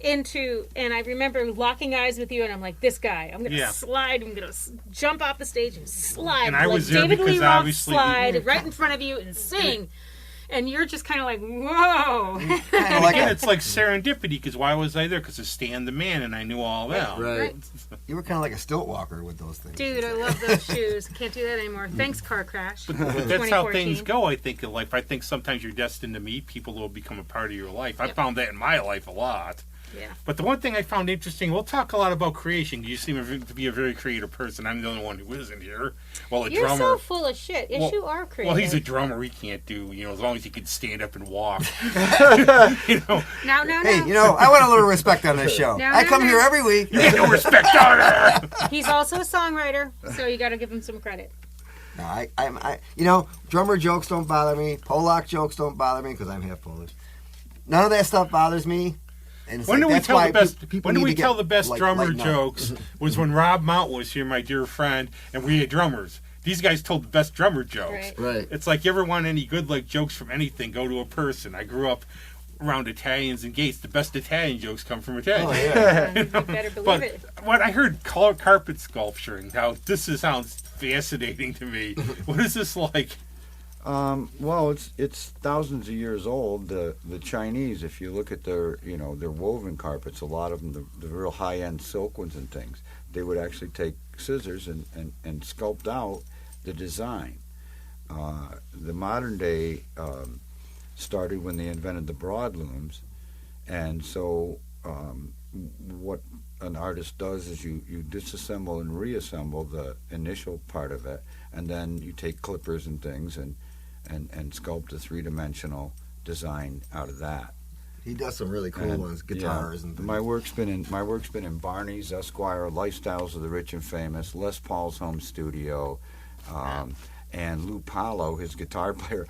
into, and I remember locking eyes with you, and I'm like, this guy, I'm going to slide, I'm going to jump off the stage and slide. And I like was there David because Lee Roth obviously- slide right in front of you and sing. And you're just kind of like, whoa. and again, it's like serendipity, because why was I there? Because of Stan the Man, and I knew all that. Right. You were kind of like a stilt walker with those things. Dude, I love those shoes. Can't do that anymore. Thanks, car crash. But that's how 2014. things go, I think, in life. I think sometimes you're destined to meet people who will become a part of your life. I found that in my life a lot. Yeah. But the one thing I found interesting, we'll talk a lot about creation. You seem to be a very creative person. I'm the only one who isn't here. Well, a You're drummer. so full of shit. Yes, you are creative. Well, he's a drummer. He can't do, as long as he can stand up and walk. No. Hey, I want a little respect on this show. I come here every week. You get no respect out of there. He's also a songwriter, so you got to give him some credit. No, drummer jokes don't bother me. Polak jokes don't bother me because I'm half Polish. None of that stuff bothers me. And When do we tell the best like, drummer lighten up. jokes? Was when Rob Mount was here, my dear friend, and we had drummers. These guys told the best drummer jokes. Right. It's like, you ever want any good jokes from anything, go to a person. I grew up around Italians and gays. The best Italian jokes come from Italians. Oh, yeah. You better believe But it. what I heard carpet sculpture, and how sounds fascinating to me. What is this like? Well, it's thousands of years old. The Chinese, if you look at their woven carpets, a lot of them, the real high-end silk ones and things, they would actually take scissors and sculpt out the design. The modern day started when they invented the broadlooms, and so what an artist does is you disassemble and reassemble the initial part of it, and then you take clippers and things and sculpt a three-dimensional design out of that. He does some really cool ones, guitars and things. My work's been in Barney's, Esquire, Lifestyles of the Rich and Famous, Les Paul's Home Studio, and Lou Paulo, his guitar player.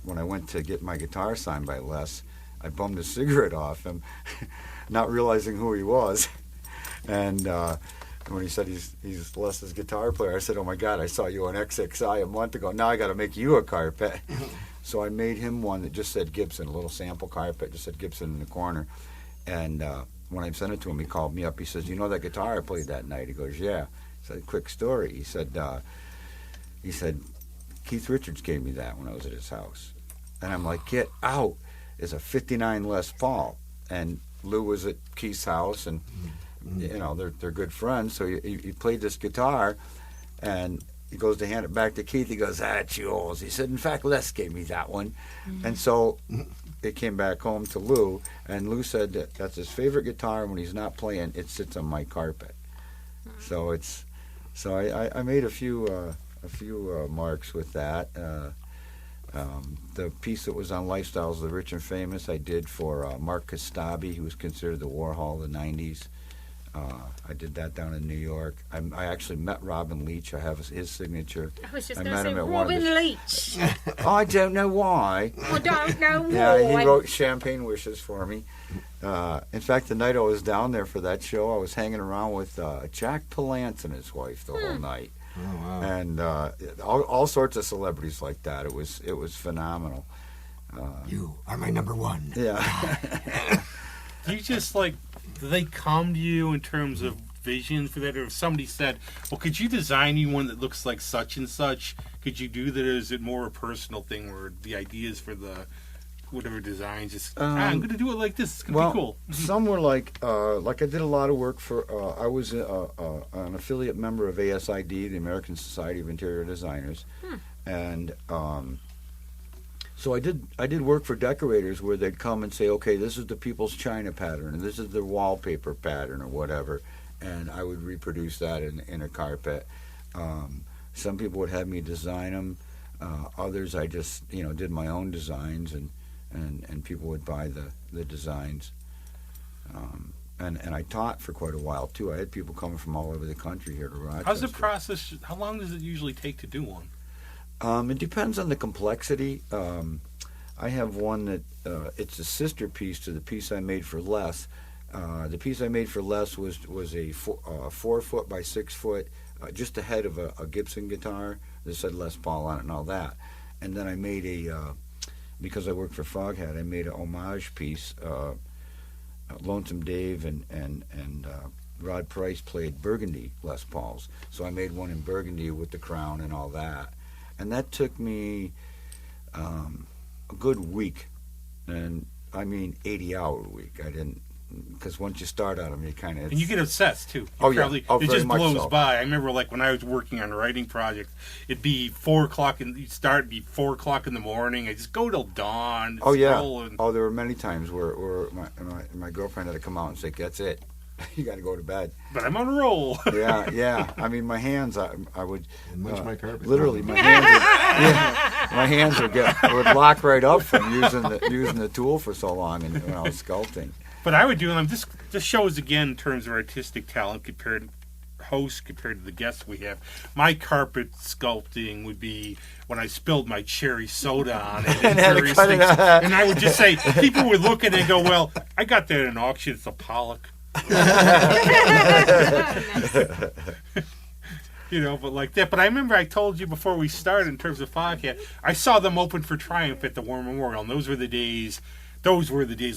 When I went to get my guitar signed by Les, I bummed a cigarette off him, not realizing who he was. And when he said he's Les's guitar player, I said, "Oh my God, I saw you on XXI a month ago. Now I got to make you a carpet." So I made him one that just said Gibson, a little sample carpet, just said Gibson in the corner. And when I sent it to him, he called me up. He says, "You know that guitar I played that night?" He goes, "Yeah." I said, "Quick story." He said, "Keith Richards gave me that when I was at his house." And I'm like, "Get out!" It's a '59 Les Paul, and Lou was at Keith's house, and they're good friends. So he played this guitar, and he goes to hand it back to Keith. He goes, "That's yours." He said, "In fact, Les gave me that one." And so it came back home to Lou, and Lou said that's his favorite guitar. When he's not playing, it sits on my carpet. So I made a few marks with that. The piece that was on Lifestyles of the Rich and Famous, I did for Mark Kostabi, who was considered the Warhol of the 90s. I did that down in New York. I actually met Robin Leach. I have his signature. I was just I going met to say him at one of Robin the- Leach. I don't know why. I don't know Yeah, why. he wrote Champagne Wishes for me. In fact, the night I was down there for that show, I was hanging around with Jack Palance and his wife the whole night. Oh, wow. And all sorts of celebrities like that. It was phenomenal. You are my number one. Yeah. Do you just do they come to you in terms of vision for that, or if somebody said, "Well, could you design you one that looks like such and such? Could you do that?" Or is it more a personal thing where the ideas for the whatever designs just I'm going to do it like this. It's going to be cool. Some were like I did a lot of work for. I was an affiliate member of ASID, the American Society of Interior Designers, and. So I did work for decorators where they'd come and say, okay, this is the people's china pattern, and this is their wallpaper pattern, or whatever, and I would reproduce that in a carpet. Some people would have me design them. Others I just did my own designs, and people would buy the designs. And I taught for quite a while too. I had people coming from all over the country here to Rochester. How's the process? How long does it usually take to do one? It depends on the complexity. I have one that it's a sister piece to the piece I made for Les. The piece I made for Les was a 4 foot by 6 foot, just the head of a Gibson guitar that said Les Paul on it and all that. And then I made because I worked for Foghat, I made a homage piece. Lonesome Dave and Rod Price played Burgundy Les Pauls, so I made one in Burgundy with the crown and all that. And that took me a good week, and I mean 80-hour week. I didn't, because once you start on them, you kind of... And you get obsessed, too. It just blows by. I remember, like, when I was working on a writing project, it'd be 4 o'clock, and you'd start, it'd be 4 o'clock in the morning. I'd just go till dawn. There were many times where my girlfriend had to come out and say, that's it. You got to go to bed. But I'm on a roll. yeah. I mean, my hands, I would my carpet. literally my hands would lock right up from using the tool for so long, and when I was sculpting. But I would do them. This shows again in terms of artistic talent compared to the guests we have. My carpet sculpting would be when I spilled my cherry soda on it and various things. And I would just say, people would look at it and go, "Well, I got that at an auction. It's a Pollock." But like that. But I remember I told you before we started in terms of Foghat, I saw them open for Triumph at the War Memorial, and those were the days. A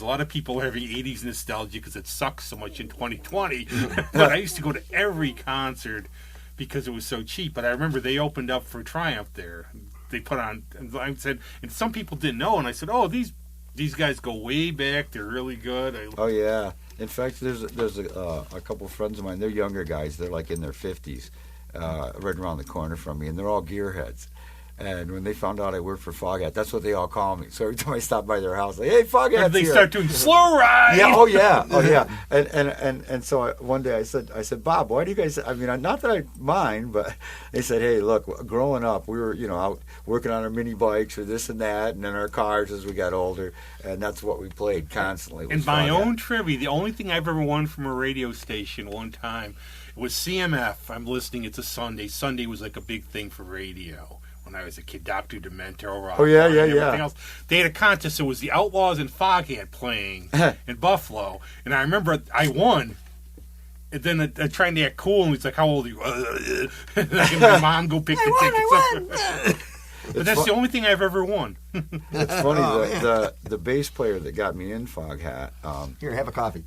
lot of people are having 80s nostalgia because it sucks so much in 2020. But I used to go to every concert because it was so cheap. But I remember they opened up for Triumph there. They put on, and I said, and some people didn't know, and I said, "Oh, these guys go way back. They're really good." Oh yeah. In fact, there's a couple of friends of mine. They're younger guys. They're like in their 50s, right around the corner from me, and they're all gearheads. And when they found out I worked for Foghat, that's what they all call me. So every time I stop by their house, like, "Hey, Foghat's they here." start doing slow ride. Yeah, oh yeah. And so one day I said, "Bob, why do you guys?" I mean, not that I mind, but they said, "Hey, look, growing up, we were out working on our mini bikes or this and that, and then our cars as we got older, and that's what we played constantly." And my own trivia, the only thing I've ever won from a radio station one time was CMF. I'm listening. It's a Sunday. Sunday was like a big thing for radio. When I was a kid, Dr. Demento, Rock, yeah. Else. They had a contest. It was the Outlaws and Foghat playing in Buffalo, and I remember I won. And then I tried to act cool, and he's like, "How old are you?" And my mom go pick the tickets up. But that's the only thing I've ever won. It's funny. The bass player that got me in Foghat. Here, have a coffee.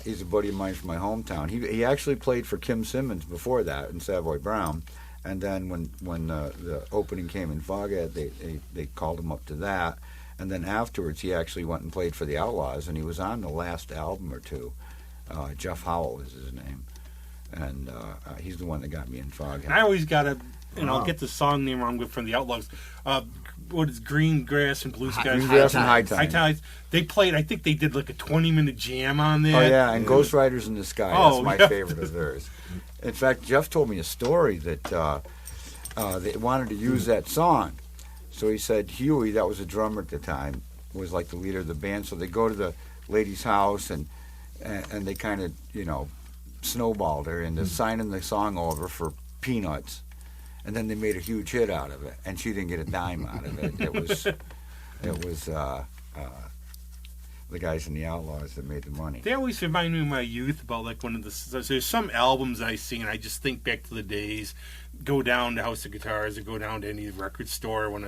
He's a buddy of mine from my hometown. He actually played for Kim Simmons before that in Savoy Brown. And then when the opening came in Foghat, they called him up to that. And then afterwards, he actually went and played for the Outlaws, and he was on the last album or two. Jeff Howell is his name. And he's the one that got me in Foghat. And I always got to, I'll get the song name wrong from the Outlaws. What is Green Grass and Blue Skies? Green Grass and High Times. High Times. They played, I think they did like a 20-minute jam on that. Oh, yeah, and Ghost Riders in the Sky. That's my favorite of theirs. In fact, Jeff told me a story that they wanted to use that song. So he said Huey, that was a drummer at the time, was like the leader of the band. So they go to the lady's house and they kind of, snowballed her into signing the song over for peanuts. And then they made a huge hit out of it, and she didn't get a dime out of it. It was the guys in the Outlaws that made the money. They always remind me of my youth about like there's some albums I see, and I just think back to the days. Go down to House of Guitars or go down to any record store when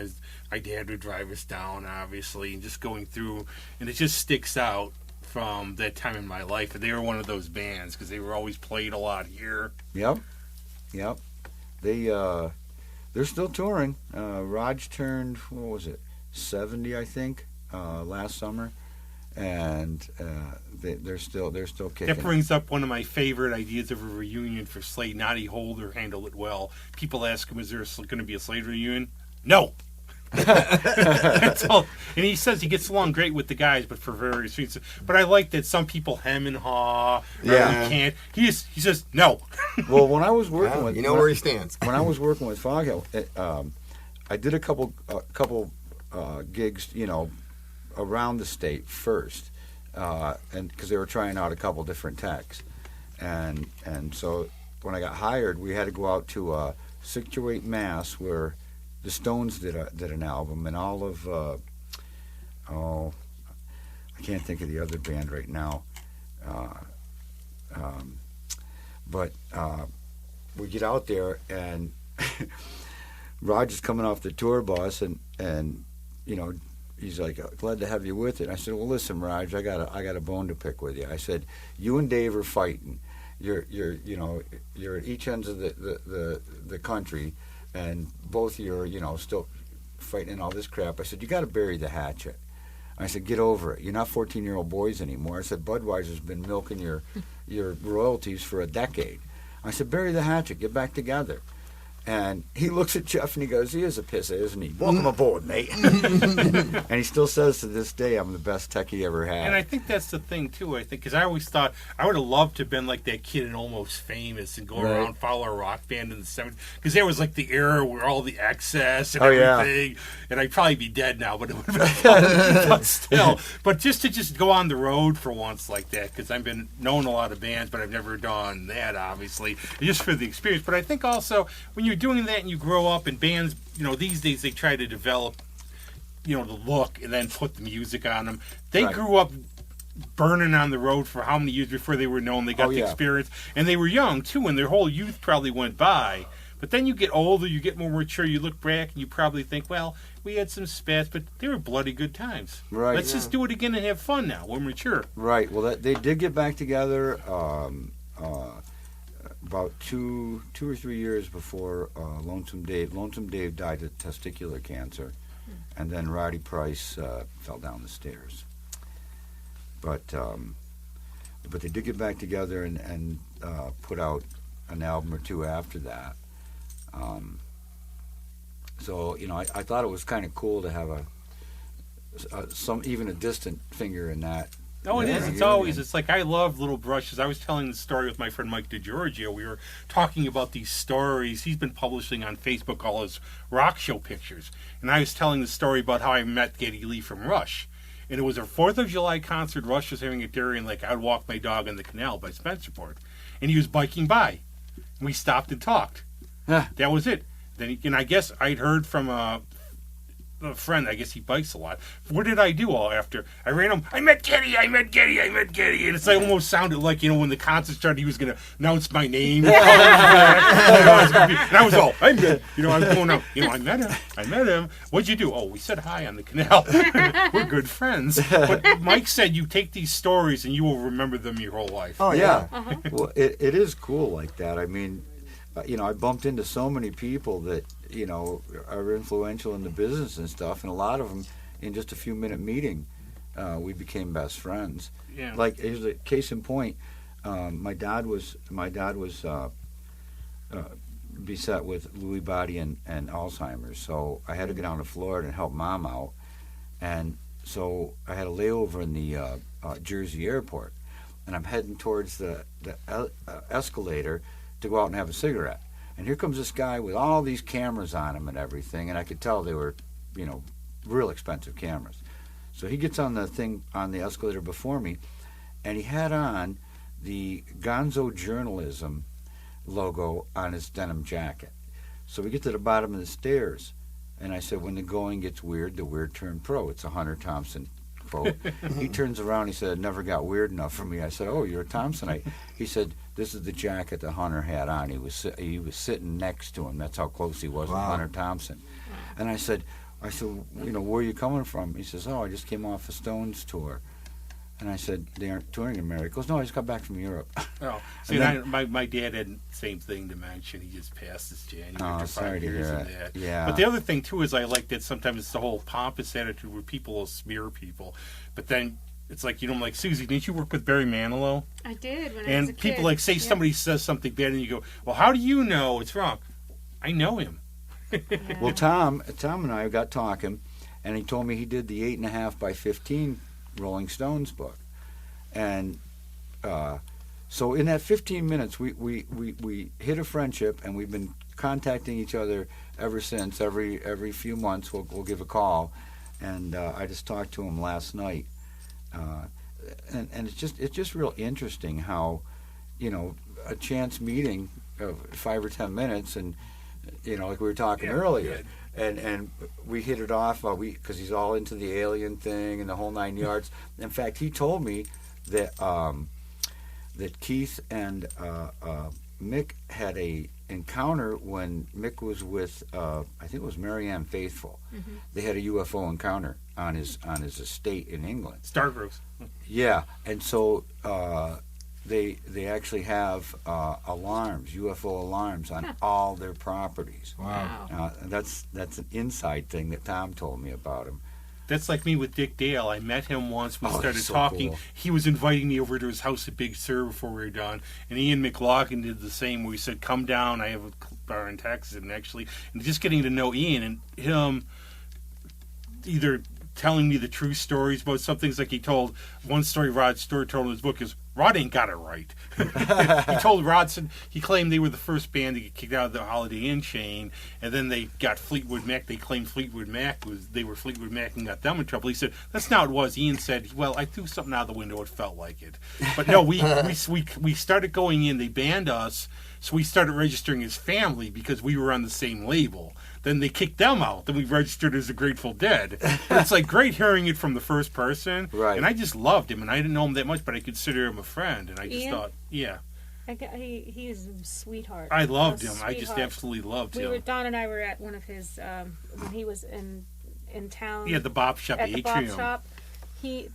my dad would drive us down, obviously, and just going through, and it just sticks out from that time in my life. They were one of those bands because they were always played a lot here. Yep. They're still touring. Raj turned, what was it, 70, I think, last summer, and they're still kicking. That brings up one of my favorite ideas of a reunion for Slade. Noddy Holder handled it well. People ask him, "Is there going to be a Slade reunion?" No. That's all. And he says he gets along great with the guys, but for various reasons. But I like that some people hem and haw. Yeah. He can't. He says no. Well, when I was working with, where he stands. When I was working with Foghill, I did a couple gigs, around the state first, and because they were trying out a couple different techs, and so when I got hired, we had to go out to Situate, Mass, where the Stones did an album, and all of I can't think of the other band right now, but we get out there, and Roger's coming off the tour bus, and he's like, "Glad to have you with it." I said, "Well, listen, Raj, I got a bone to pick with you." I said, "You and Dave are fighting. You're at each ends of the country, and both of you are, still fighting and all this crap." I said, "You got to bury the hatchet." I said, "Get over it. You're not 14-year-old boys anymore." I said, "Budweiser's been milking your royalties for a decade." I said, "Bury the hatchet. Get back together." And he looks at Jeff and he goes, "He is a pisser, isn't he? Welcome aboard, mate." And he still says to this day, "I'm the best tech he ever had." And I think that's the thing, too. I think, because I always thought I would have loved to have been like that kid in Almost Famous and go around, follow a rock band in the 70s. Because there was like the era where all the excess and everything. Yeah. And I'd probably be dead now, but it would have been fun. But still. But just to go on the road for once like that, because I've been knowing a lot of bands, but I've never done that, obviously, just for the experience. But I think also, when you're doing that and you grow up in bands, these days they try to develop, the look and then put the music on them. They grew up burning on the road for how many years before they were known. They got the experience, and they were young too, and their whole youth probably went by. But then you get older, you get more mature, you look back, and you probably think, well, we had some spats, but they were bloody good times. Right. Let's just do it again and have fun now. We're mature. Right. Well, they did get back together about 2 or 3 years before Lonesome Dave. Lonesome Dave died of testicular cancer, and then Roddy Price fell down the stairs. But they did get back together and put out an album or two after that. So I thought it was kind of cool to have even a distant finger in that. No, it is. It's always. It's like I love Little Brushes. I was telling the story with my friend Mike DiGiorgio. We were talking about these stories. He's been publishing on Facebook all his rock show pictures. And I was telling the story about how I met Geddy Lee from Rush. And it was a 4th of July concert Rush was having at Darien Lake. I'd Walk My Dog in the Canal by Spencerport. And he was biking by. And we stopped and talked. That was it. Then, and I guess I'd heard from a friend, I guess he bikes a lot. What did I do all after? I ran home, I met Geddy. And it's like almost sounded like, when the concert started, he was going to announce my name. And I was all, I met, I was going out, I met him. What'd you do? Oh, we said hi on the canal. We're good friends. But Mike said you take these stories and you will remember them your whole life. Oh, yeah. Well, it is cool like that. I mean, I bumped into so many people that, are influential in the business and stuff, and a lot of them, in just a few-minute meeting, we became best friends. Yeah. Like, here's a case in point. My dad was beset with Lewy body and Alzheimer's, so I had to go down to Florida and help Mom out, and so I had a layover in the Jersey airport, and I'm heading towards the escalator to go out and have a cigarette. And here comes this guy with all these cameras on him and everything, and I could tell they were, real expensive cameras. So he gets on the escalator before me, and he had on the Gonzo Journalism logo on his denim jacket. So we get to the bottom of the stairs, and I said, when the going gets weird, the weird turn pro. It's a Hunter Thompson quote. He turns around, he said, it never got weird enough for me. I said, oh, you're a Thompsonite. He said, this is the jacket that Hunter had on. He was sitting next to him. That's how close he was with Hunter Thompson. And I said, where are you coming from? He says, oh, I just came off a Stones tour. And I said, they aren't touring in America. He goes, no, I just got back from Europe. Oh, see, my dad had the same thing to mention. He just passed this January after 5 years of that. Yeah. But the other thing, too, is I like that sometimes it's the whole pompous attitude where people will smear people. But then it's like, like, Susie, didn't you work with Barry Manilow? I did when I was a And kid. people, like, say somebody says something bad, and you go, well, how do you know it's wrong? I know him. Well, Tom and I got talking, and he told me he did the 8.5 by 15 Rolling Stones book. And so in that 15 minutes, we hit a friendship, and we've been contacting each other ever since. Every few months, we'll give a call, and I just talked to him last night, and it's just real interesting how, a chance meeting of 5 or 10 minutes, and like we were talking earlier. And we hit it off because he's all into the alien thing and the whole 9 yards. In fact, he told me that Keith and Mick had a encounter when Mick was with I think it was Marianne Faithfull. Mm-hmm. They had a UFO encounter on his estate in England. Stargroves. Yeah, and so they actually have alarms, UFO alarms on all their properties. Wow. That's an inside thing that Tom told me about him. That's like me with Dick Dale. I met him once. We started so talking. cool. He was inviting me over to his house at Big Sur before we were done. And Ian McLaughlin did the same, where he said, come down. I have a bar in Texas. And just getting to know Ian and him either telling me the true stories about some things, like he told one story Rod Stewart told in his book is, Rod ain't got it right. He told Rodson, he claimed they were the first band to get kicked out of the Holiday Inn chain, and then they got Fleetwood Mac. They claimed Fleetwood Mac were Fleetwood Mac and got them in trouble. He said, that's not what it was. Ian said, well, I threw something out the window. It felt like it. But no, we started going in. They banned us, so we started registering as family because we were on the same label. Then they kicked them out. Then we registered as the Grateful Dead. But it's like great hearing it from the first person. Right. And I just loved him, and I didn't know him that much, but I consider him a friend. And I just thought, yeah. He's a sweetheart. I loved him. Sweetheart. I just absolutely loved him. Don and I were at one of his when he was in town. Yeah, the Bop Shop, at the Atrium. Bop Shop.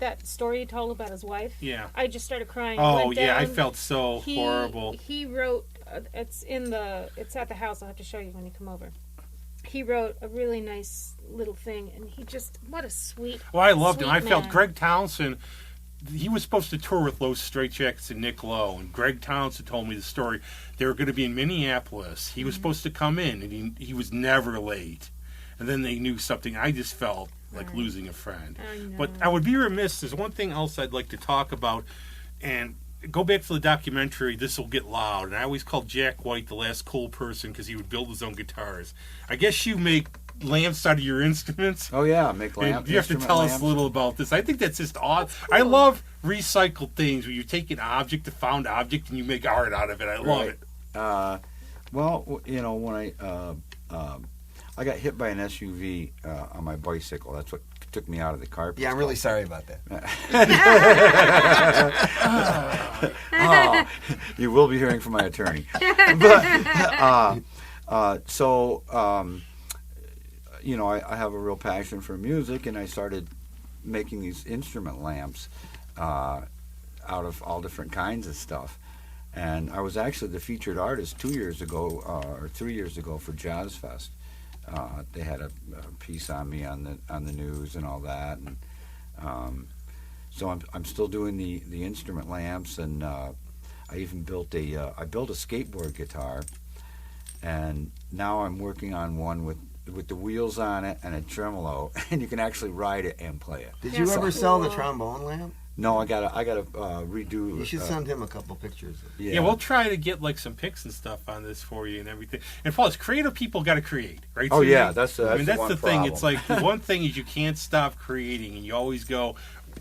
That story he told about his wife. Yeah. I just started crying. Oh Went yeah, I down. felt so horrible. He wrote. It's at the house. I'll have to show you when you come over. He wrote a really nice little thing, and what a sweet. Well, I loved him. I felt man. Greg Townsend. He was supposed to tour with Los Straitjackets and Nick Lowe, and Greg Townsend told me the story. They were going to be in Minneapolis. He was supposed to come in, and he was never late. And then they knew something. I just felt like losing a friend. I know. But I would be remiss. There's one thing else I'd like to talk about, and go back to the documentary, This Will Get Loud. And I always called Jack White the last cool person because he would build his own guitars. I guess you make lamps out of your instruments. Oh yeah, make lamps. And you have to tell us a little about this. I think that's just odd. I love recycled things where you take an object, a found object, and you make art out of it. I love it. Well, when I got hit by an SUV on my bicycle. That's what took me out of the car. Yeah, I'm really sorry about that. You will be hearing from my attorney. I have a real passion for music, and I started making these instrument lamps out of all different kinds of stuff. And I was actually the featured artist 2 years ago or 3 years ago for Jazz Fest. They had a piece on me on the news and all that, and so I'm still doing the instrument lamps, and I even built a skateboard guitar, and now I'm working on one with the wheels on it and a tremolo, and you can actually ride it and play it. Did you ever sell the trombone lamp? No, I gotta redo. You should send him a couple pictures. Yeah, we'll try to get like some pics and stuff on this for you and everything. And plus, creative people got to create, right? Oh Suzi? yeah, that's the the one thing. problem. It's like the one thing is you can't stop creating, and you always go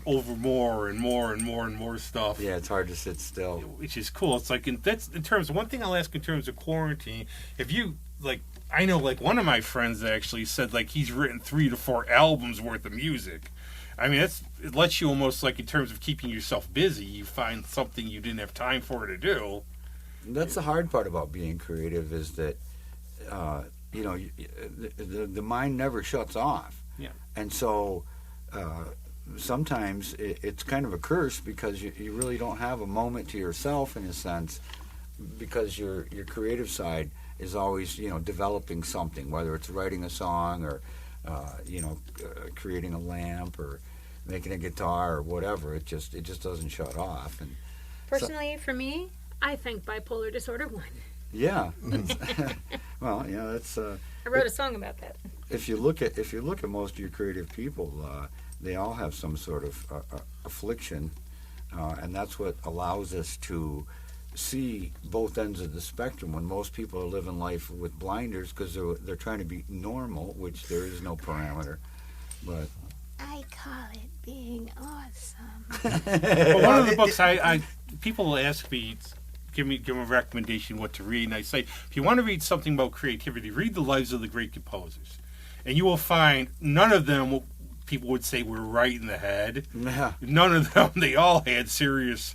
over more and more and more and more stuff. Yeah, it's hard to sit still. Which is cool. It's like that's in terms of one thing I'll ask in terms of quarantine. If you like, I know like one of my friends actually said like he's written 3 to 4 albums worth of music. I mean, it lets you almost like in terms of keeping yourself busy, you find something you didn't have time for to do. That's the hard part about being creative is that, the mind never shuts off. Yeah. And so sometimes it's kind of a curse because you really don't have a moment to yourself in a sense, because your creative side is always, developing something, whether it's writing a song or, creating a lamp or making a guitar or whatever. It just doesn't shut off. And Personally, for me, I think bipolar disorder won. yeah. Well, that's. I wrote a song about that. If you look at most of your creative people, they all have some sort of affliction, and that's what allows us to see both ends of the spectrum. When most people are living life with blinders because they're trying to be normal, which there is no parameter. But I call it being awesome. Well, one of the books people ask me, give me a recommendation what to read, and I say, if you want to read something about creativity, read the lives of the great composers, and you will find none of them people would say were right in the head. Yeah. None of them. They all had serious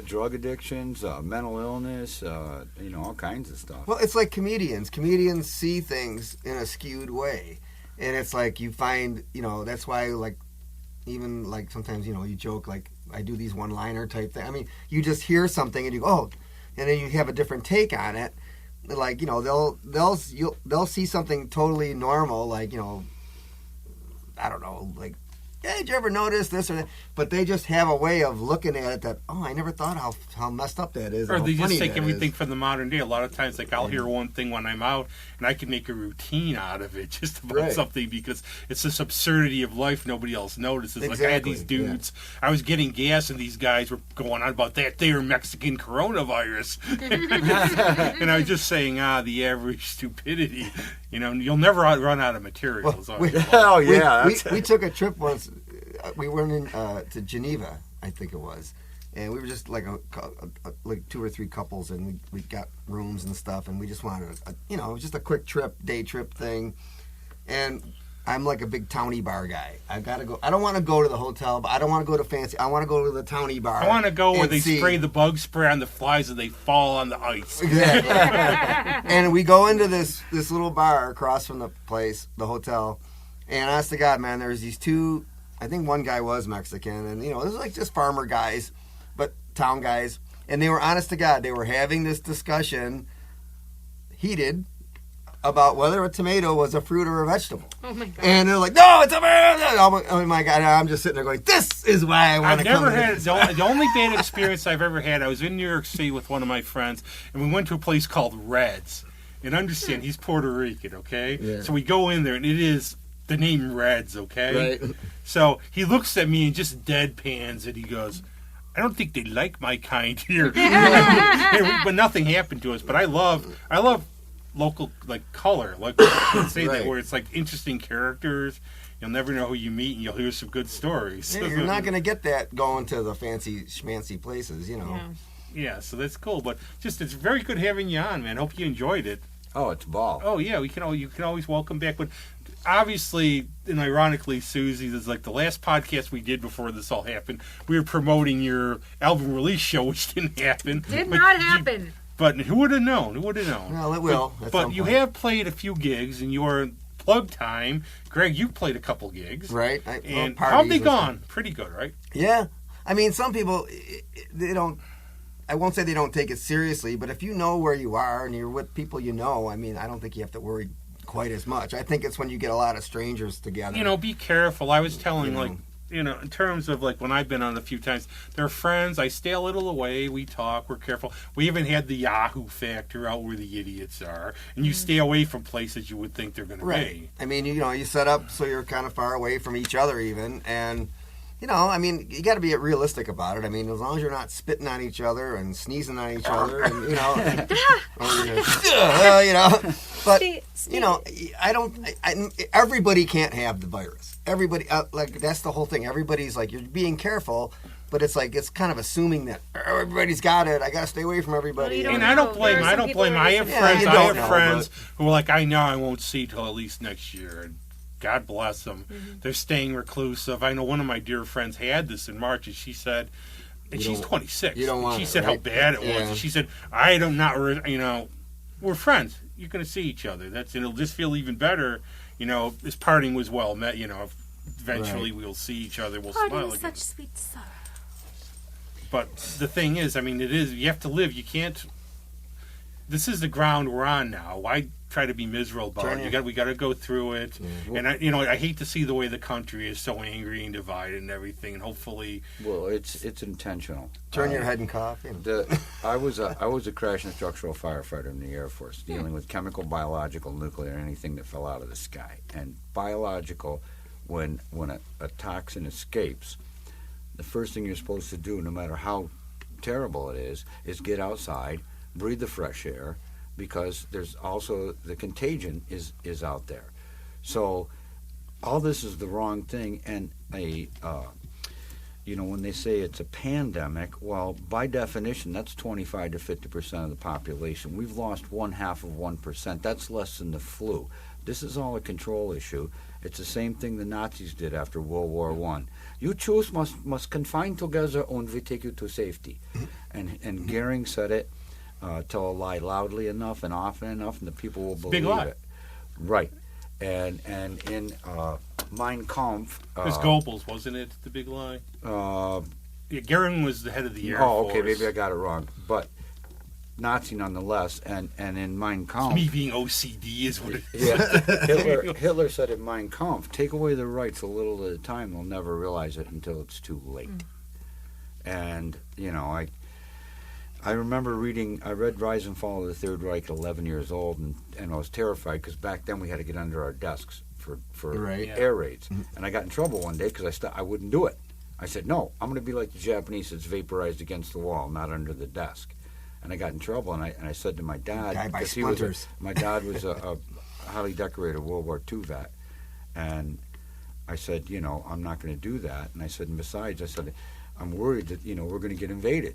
drug addictions, mental illness, all kinds of stuff. Well, it's like comedians. Comedians see things in a skewed way, and it's like you find, that's why, like, even like sometimes, you joke, like I do these one-liner type thing. I mean, you just hear something and you go, oh, and then you have a different take on it. Like, they'll see something totally normal, like, I don't know, like, hey, did you ever notice this or that? But they just have a way of looking at it that, oh, I never thought how messed up that is. Or they just take that everything is. from the modern day. A lot of times, like, I'll hear one thing when I'm out, and I can make a routine out of it just about something because it's this absurdity of life nobody else notices. Exactly. Like, I had these dudes, I was getting gas, and these guys were going on about that. They were Mexican coronavirus. And I was just saying, the average stupidity. You'll never run out of materials. Well, we took a trip once. We went in to Geneva, I think it was, and we were just like like 2 or 3 couples, and we got rooms and stuff, and we just wanted it was just a quick trip, day trip thing. And I'm like a big towny bar guy. I gotta go. I don't want to go to the hotel, but I don't want to go to fancy. I want to go to the towny bar. I want to go where they spray the bug spray on the flies and they fall on the ice. Exactly. And we go into this little bar across from the place, the hotel, and honest to God, man, there's these 2. I think one guy was Mexican, and this was like just farmer guys, but town guys, and they were, honest to God, they were having this discussion, heated, about whether a tomato was a fruit or a vegetable. Oh my God! And they're like, "No, it's a tomato!" Oh my God! And I'm just sitting there going, "This is why I want to come." I've never had the only bad experience I've ever had. I was in New York City with one of my friends, and we went to a place called Red's. And understand, he's Puerto Rican, okay? Yeah. So we go in there, and it is the name Reds, okay? Right. So he looks at me and just deadpans, and he goes, I don't think they like my kind here. But nothing happened to us. But I love local, like, color. Like, say that, where it's, like, interesting characters. You'll never know who you meet, and you'll hear some good stories. Yeah, you're not going to get that going to the fancy schmancy places, Yeah. Yeah, so that's cool. But just, it's very good having you on, man. Hope you enjoyed it. Oh, it's a ball. Oh, yeah, you can always welcome back. But obviously, and ironically, Suzi, this is like the last podcast we did before this all happened. We were promoting your album release show, which didn't happen. Did not happen. But who would have known? Who would have known? Well, it will. But you have played a few gigs, and you're plug time. Greg, you played a couple gigs. Right. And how have they gone? Pretty good, right? Yeah. I mean, some people, they don't, I won't say they don't take it seriously, but if you know where you are and you're with people you know, I mean, I don't think you have to worry quite as much. I think it's when you get a lot of strangers together. Be careful. I was telling, in terms of, like, when I've been on a few times, they're friends. I stay a little away. We talk. We're careful. We even had the Yahoo factor out where the idiots are. And you stay away from places you would think they're going to be. I mean, you set up so you're kind of far away from each other even. And, I mean, you got to be realistic about it. I mean, as long as you're not spitting on each other and sneezing on each other and, but, everybody can't have the virus. Everybody, that's the whole thing. Everybody's like, you're being careful, but it's like, it's kind of assuming that everybody's got it. I got to stay away from everybody. And I don't blame them. I don't blame them. I have friends. I have friends who are like, I know I won't see till at least next year. And God bless them. Mm-hmm. They're staying reclusive. I know one of my dear friends had this in March, and she said, and she's 26. You don't want she said how bad it was. And she said, we're friends. You're going to see each other. It'll just feel even better, if parting was well met, eventually we'll see each other. We'll Pardon smile is again. such sweet sorrow. But the thing is, I mean, you have to live. You can't. This is the ground we're on now. Why try to be miserable about it? We got to go through it. And I hate to see the way the country is so angry and divided and everything. And hopefully, well, it's intentional. Turn your head and cough. I was a crash and structural firefighter in the Air Force, dealing with chemical, biological, nuclear, anything that fell out of the sky. And biological, when a toxin escapes, the first thing you're supposed to do, no matter how terrible it is get outside, breathe the fresh air, because there's also the contagion is out there. So all this is the wrong thing. And when they say it's a pandemic, well, by definition, that's 25 to 50% of the population. We've lost 0.5%. That's less than the flu. This is all a control issue. It's the same thing the Nazis did after World War I. You Jews must confine together and we take you to safety. And Goering said it, tell a lie loudly enough and often enough, and the people will believe Big lie. it. Right. And in Mein Kampf... it was Goebbels, wasn't it, the big lie? Goering was the head of the Air Force. Oh, okay, maybe I got it wrong. But Nazi nonetheless, and in Mein Kampf... Me being OCD is what it is. Yeah, Hitler said in Mein Kampf, take away their rights a little at a time, they'll never realize it until it's too late. And, I remember I read Rise and Fall of the Third Reich at 11 years old, and I was terrified because back then we had to get under our desks for air raids. And I got in trouble one day because I wouldn't do it. I said, no, I'm going to be like the Japanese that's vaporized against the wall, not under the desk. And I got in trouble, and I said to my dad, because my dad was a highly decorated World War II vet, and I said, I'm not going to do that. And I said, and besides, I'm worried that, we're going to get invaded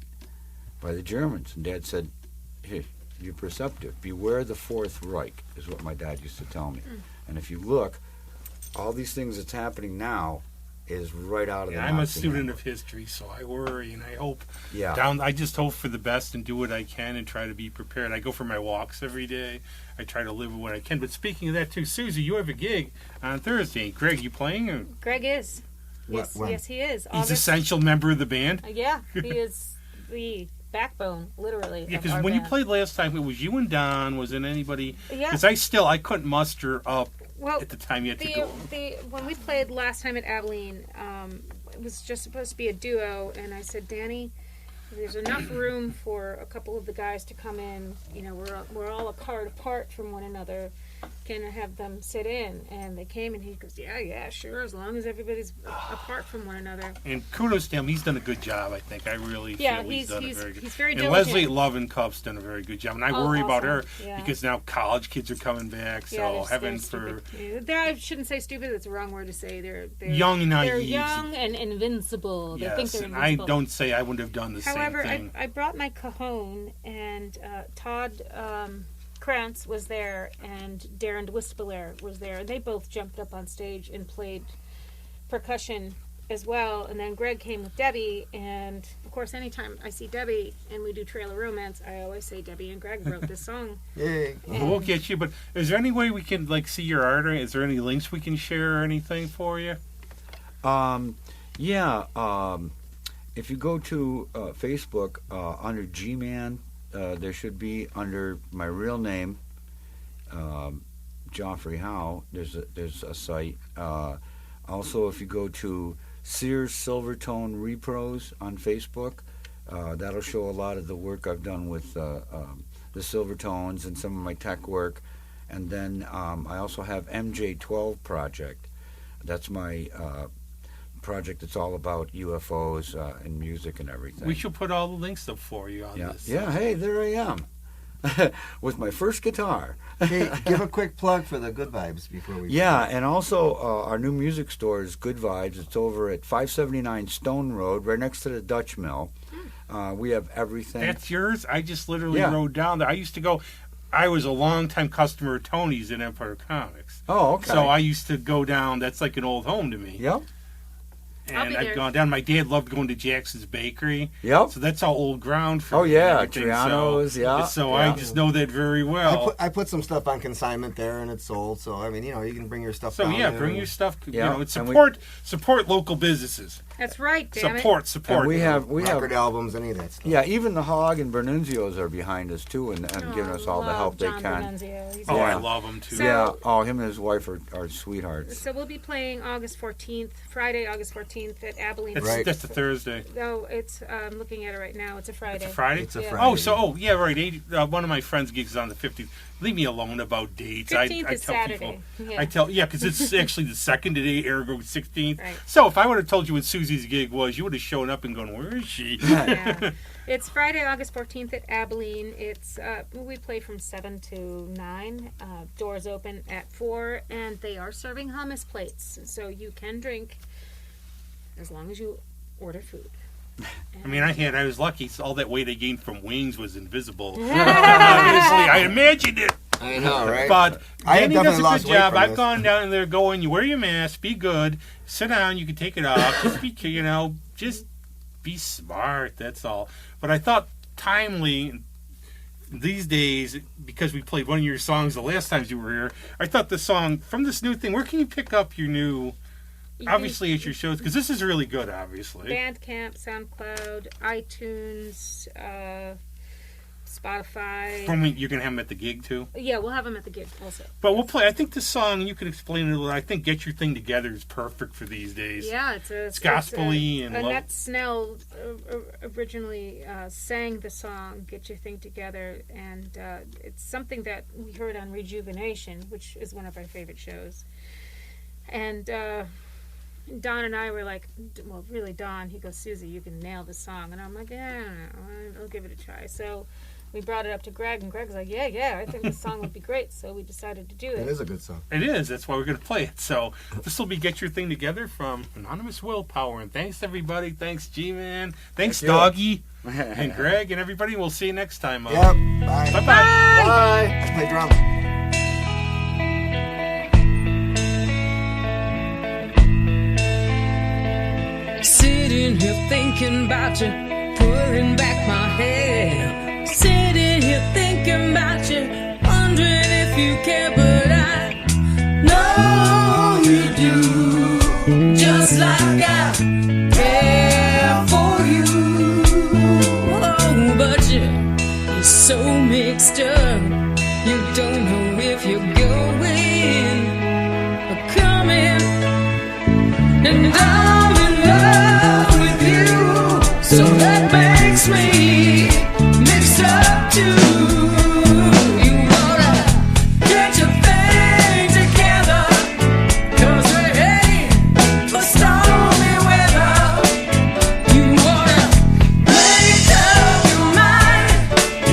by the Germans. And Dad said, hey, you're perceptive. Beware the Fourth Reich, is what my dad used to tell me. And if you look, all these things that's happening now is right out of the I'm a Nazi student handbook. of history, so I worry and I hope. Yeah. I just hope for the best and do what I can and try to be prepared. I go for my walks every day. I try to live with what I can. But speaking of that too, Susie, you have a gig on Thursday. Greg, you playing? Or? Greg is. Yes, When? yes, he is. He's an essential member of the band. Yeah, he is the backbone, literally. Yeah, of because our when you band. played last time, it was you and Don. Was it anybody? Yeah. Because I couldn't muster up Well, at the time you had to go. when we played last time at Abilene, it was just supposed to be a duo, and I said, Danny, there's enough room for a couple of the guys to come in. We're all a card apart from one another. Can I have them sit in? And they came, and he goes, yeah, sure, as long as everybody's apart from one another. And kudos to him. He's done a good job, I think. I really feel he's done a very good job. He's very And diligent. Leslie Lovencuff's done a very good job. And I worry about her yeah. because now college kids are coming back. So they're heaven stupid. for... I shouldn't say stupid. That's the wrong word to say. They're young and naive. They're young and invincible. They think Yes, they're and invincible. I don't say I wouldn't have done the However, same thing. I brought my cajon, and Todd Krantz was there, and Darren Wispelaar was there, and they both jumped up on stage and played percussion as well. And then Greg came with Debbie, and of course, anytime I see Debbie and we do Trailer Romance, I always say Debbie and Greg wrote this song. Yay. We'll get you, but is there any way we can see your art, or is there any links we can share or anything for you? If you go to Facebook under GMAN, there should be under my real name, Joffrey Howe. There's a site. Also, if you go to Sears Silvertone Repros on Facebook, that'll show a lot of the work I've done with the Silvertones and some of my tech work. And then I also have MJ12 Project. That's my project that's all about UFOs and music and everything. We should put all the links up for you on this. Yeah, hey, there I am. With my first guitar. Hey, give a quick plug for the Good Vibes before we... Yeah, and also our new music store is Good Vibes. It's over at 579 Stone Road, right next to the Dutch Mill. We have everything. That's yours? I just literally rode down there. I was a long-time customer of Tony's in Empire Comics. Oh, okay. So I used to go down. That's like an old home to me. Yep. I'll be And I've there. gone down. My dad loved going to Jackson's Bakery. Yep. So that's all old ground for Oh, me. yeah, and everything. Triano's, yeah, So yeah. I just know that very well. I put some stuff on consignment there, and it's sold. So I mean, you can bring your stuff. So down yeah, there. bring your stuff. Yeah, It's and we- support local businesses. That's right, damn it. Support. And we have record albums, any of that stuff. yeah, even the Hog and Bernunzio's are behind us too, and giving us all the help they John can. Bernunzio. He's Oh, Yeah. I love them too. So- Yeah, oh, him and his wife are sweethearts. So we'll be playing August 14th, Friday, August 14th at Abilene. Right. That's a Thursday. No, it's I'm looking at it right now. It's a Friday. It's a Friday. It's a Yeah. Friday. Yeah, right. One of my friends' gigs is on the 15th. Leave me alone about dates. 15th I is tell Saturday. people. Yeah. Because it's actually the second today, ergo 16th. Right. So if I would have told you what Susie's gig was, you would have shown up and gone, "Where is she?" Yeah. It's Friday, August 14th at Abilene. It's we play from 7 to 9. Doors open at 4, and they are serving hummus plates, so you can drink as long as you order food. I mean, I was lucky. So all that weight I gained from wings was invisible. Obviously, I imagined it. I know, right? But I have Danny does definitely a lost good weight job. from I've this. gone down there going, you wear your mask, be good, sit down, you can take it off, just be, just be smart, that's all. But I thought timely these days, because we played one of your songs the last times you were here, I thought the song from this new thing, where can you pick up your new, obviously at your shows, because this is really good, obviously. Bandcamp, SoundCloud, iTunes, Spotify. From when you're going to have them at the gig, too? Yeah, we'll have them at the gig also. But we'll play, I think the song, you could explain it a little, I think Get Your Thing Together is perfect for these days. Yeah, it's gospel-y and Annette Snell originally sang the song "Get Your Thing Together," and it's something that we heard on Rejuvenation, which is one of our favorite shows. And Don and I were like, well, really, Don. He goes, Susie, you can nail the song, and I'm like, yeah, I'll give it a try. So we brought it up to Greg, and Greg's like, yeah, I think this song would be great. So we decided to do it. It is a good song. It is. That's why we're going to play it. So this will be Get Your Thing Together from Anonymous Willpower. And thanks, everybody. Thanks, G-Man. Thanks, Thank you. Doggy. And Greg and everybody. We'll see you next time. Yep. Bye. Bye-bye. Bye. I play drums. Sitting here thinking about you, pulling back my hair. Sitting here thinking about you, wondering if you care, but I know you do. Just like I care for you. Oh, but you're so mixed up, you don't know if you're going or coming. And I'm in love with you, so that makes me mixed up too. You wanna get your thing together, 'cause we're heading for stormy weather. You wanna make up your mind,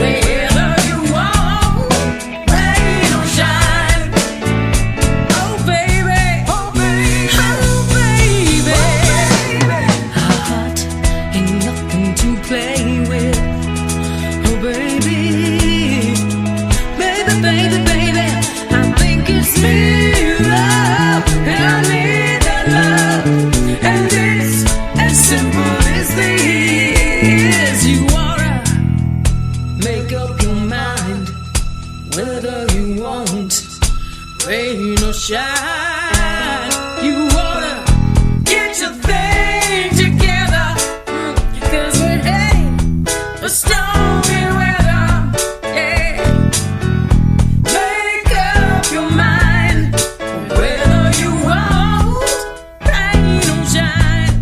whether you want rain or shine. Oh baby, oh baby, oh baby. Our heart ain't nothing to play with. Oh baby, baby, baby, baby. I think it's me, love, and I need that love. And it's as simple as this. You wanna make up your mind whether you want rain or shine. You wanna get your thing together, 'cause we're heading for stormy weather. Yeah. Make up your mind whether you want rain or shine.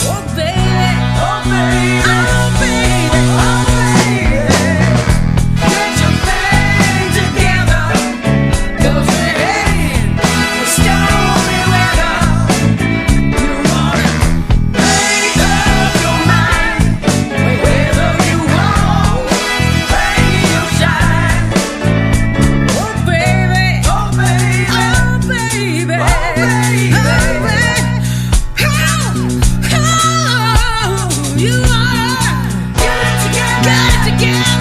Oh baby, oh baby, oh baby, oh baby. Get your thing together, 'cause we're heading for stormy weather. You wanna make up your mind whether you want rain or shine. Oh baby, oh baby, oh baby, oh baby, oh, you wanna get it together,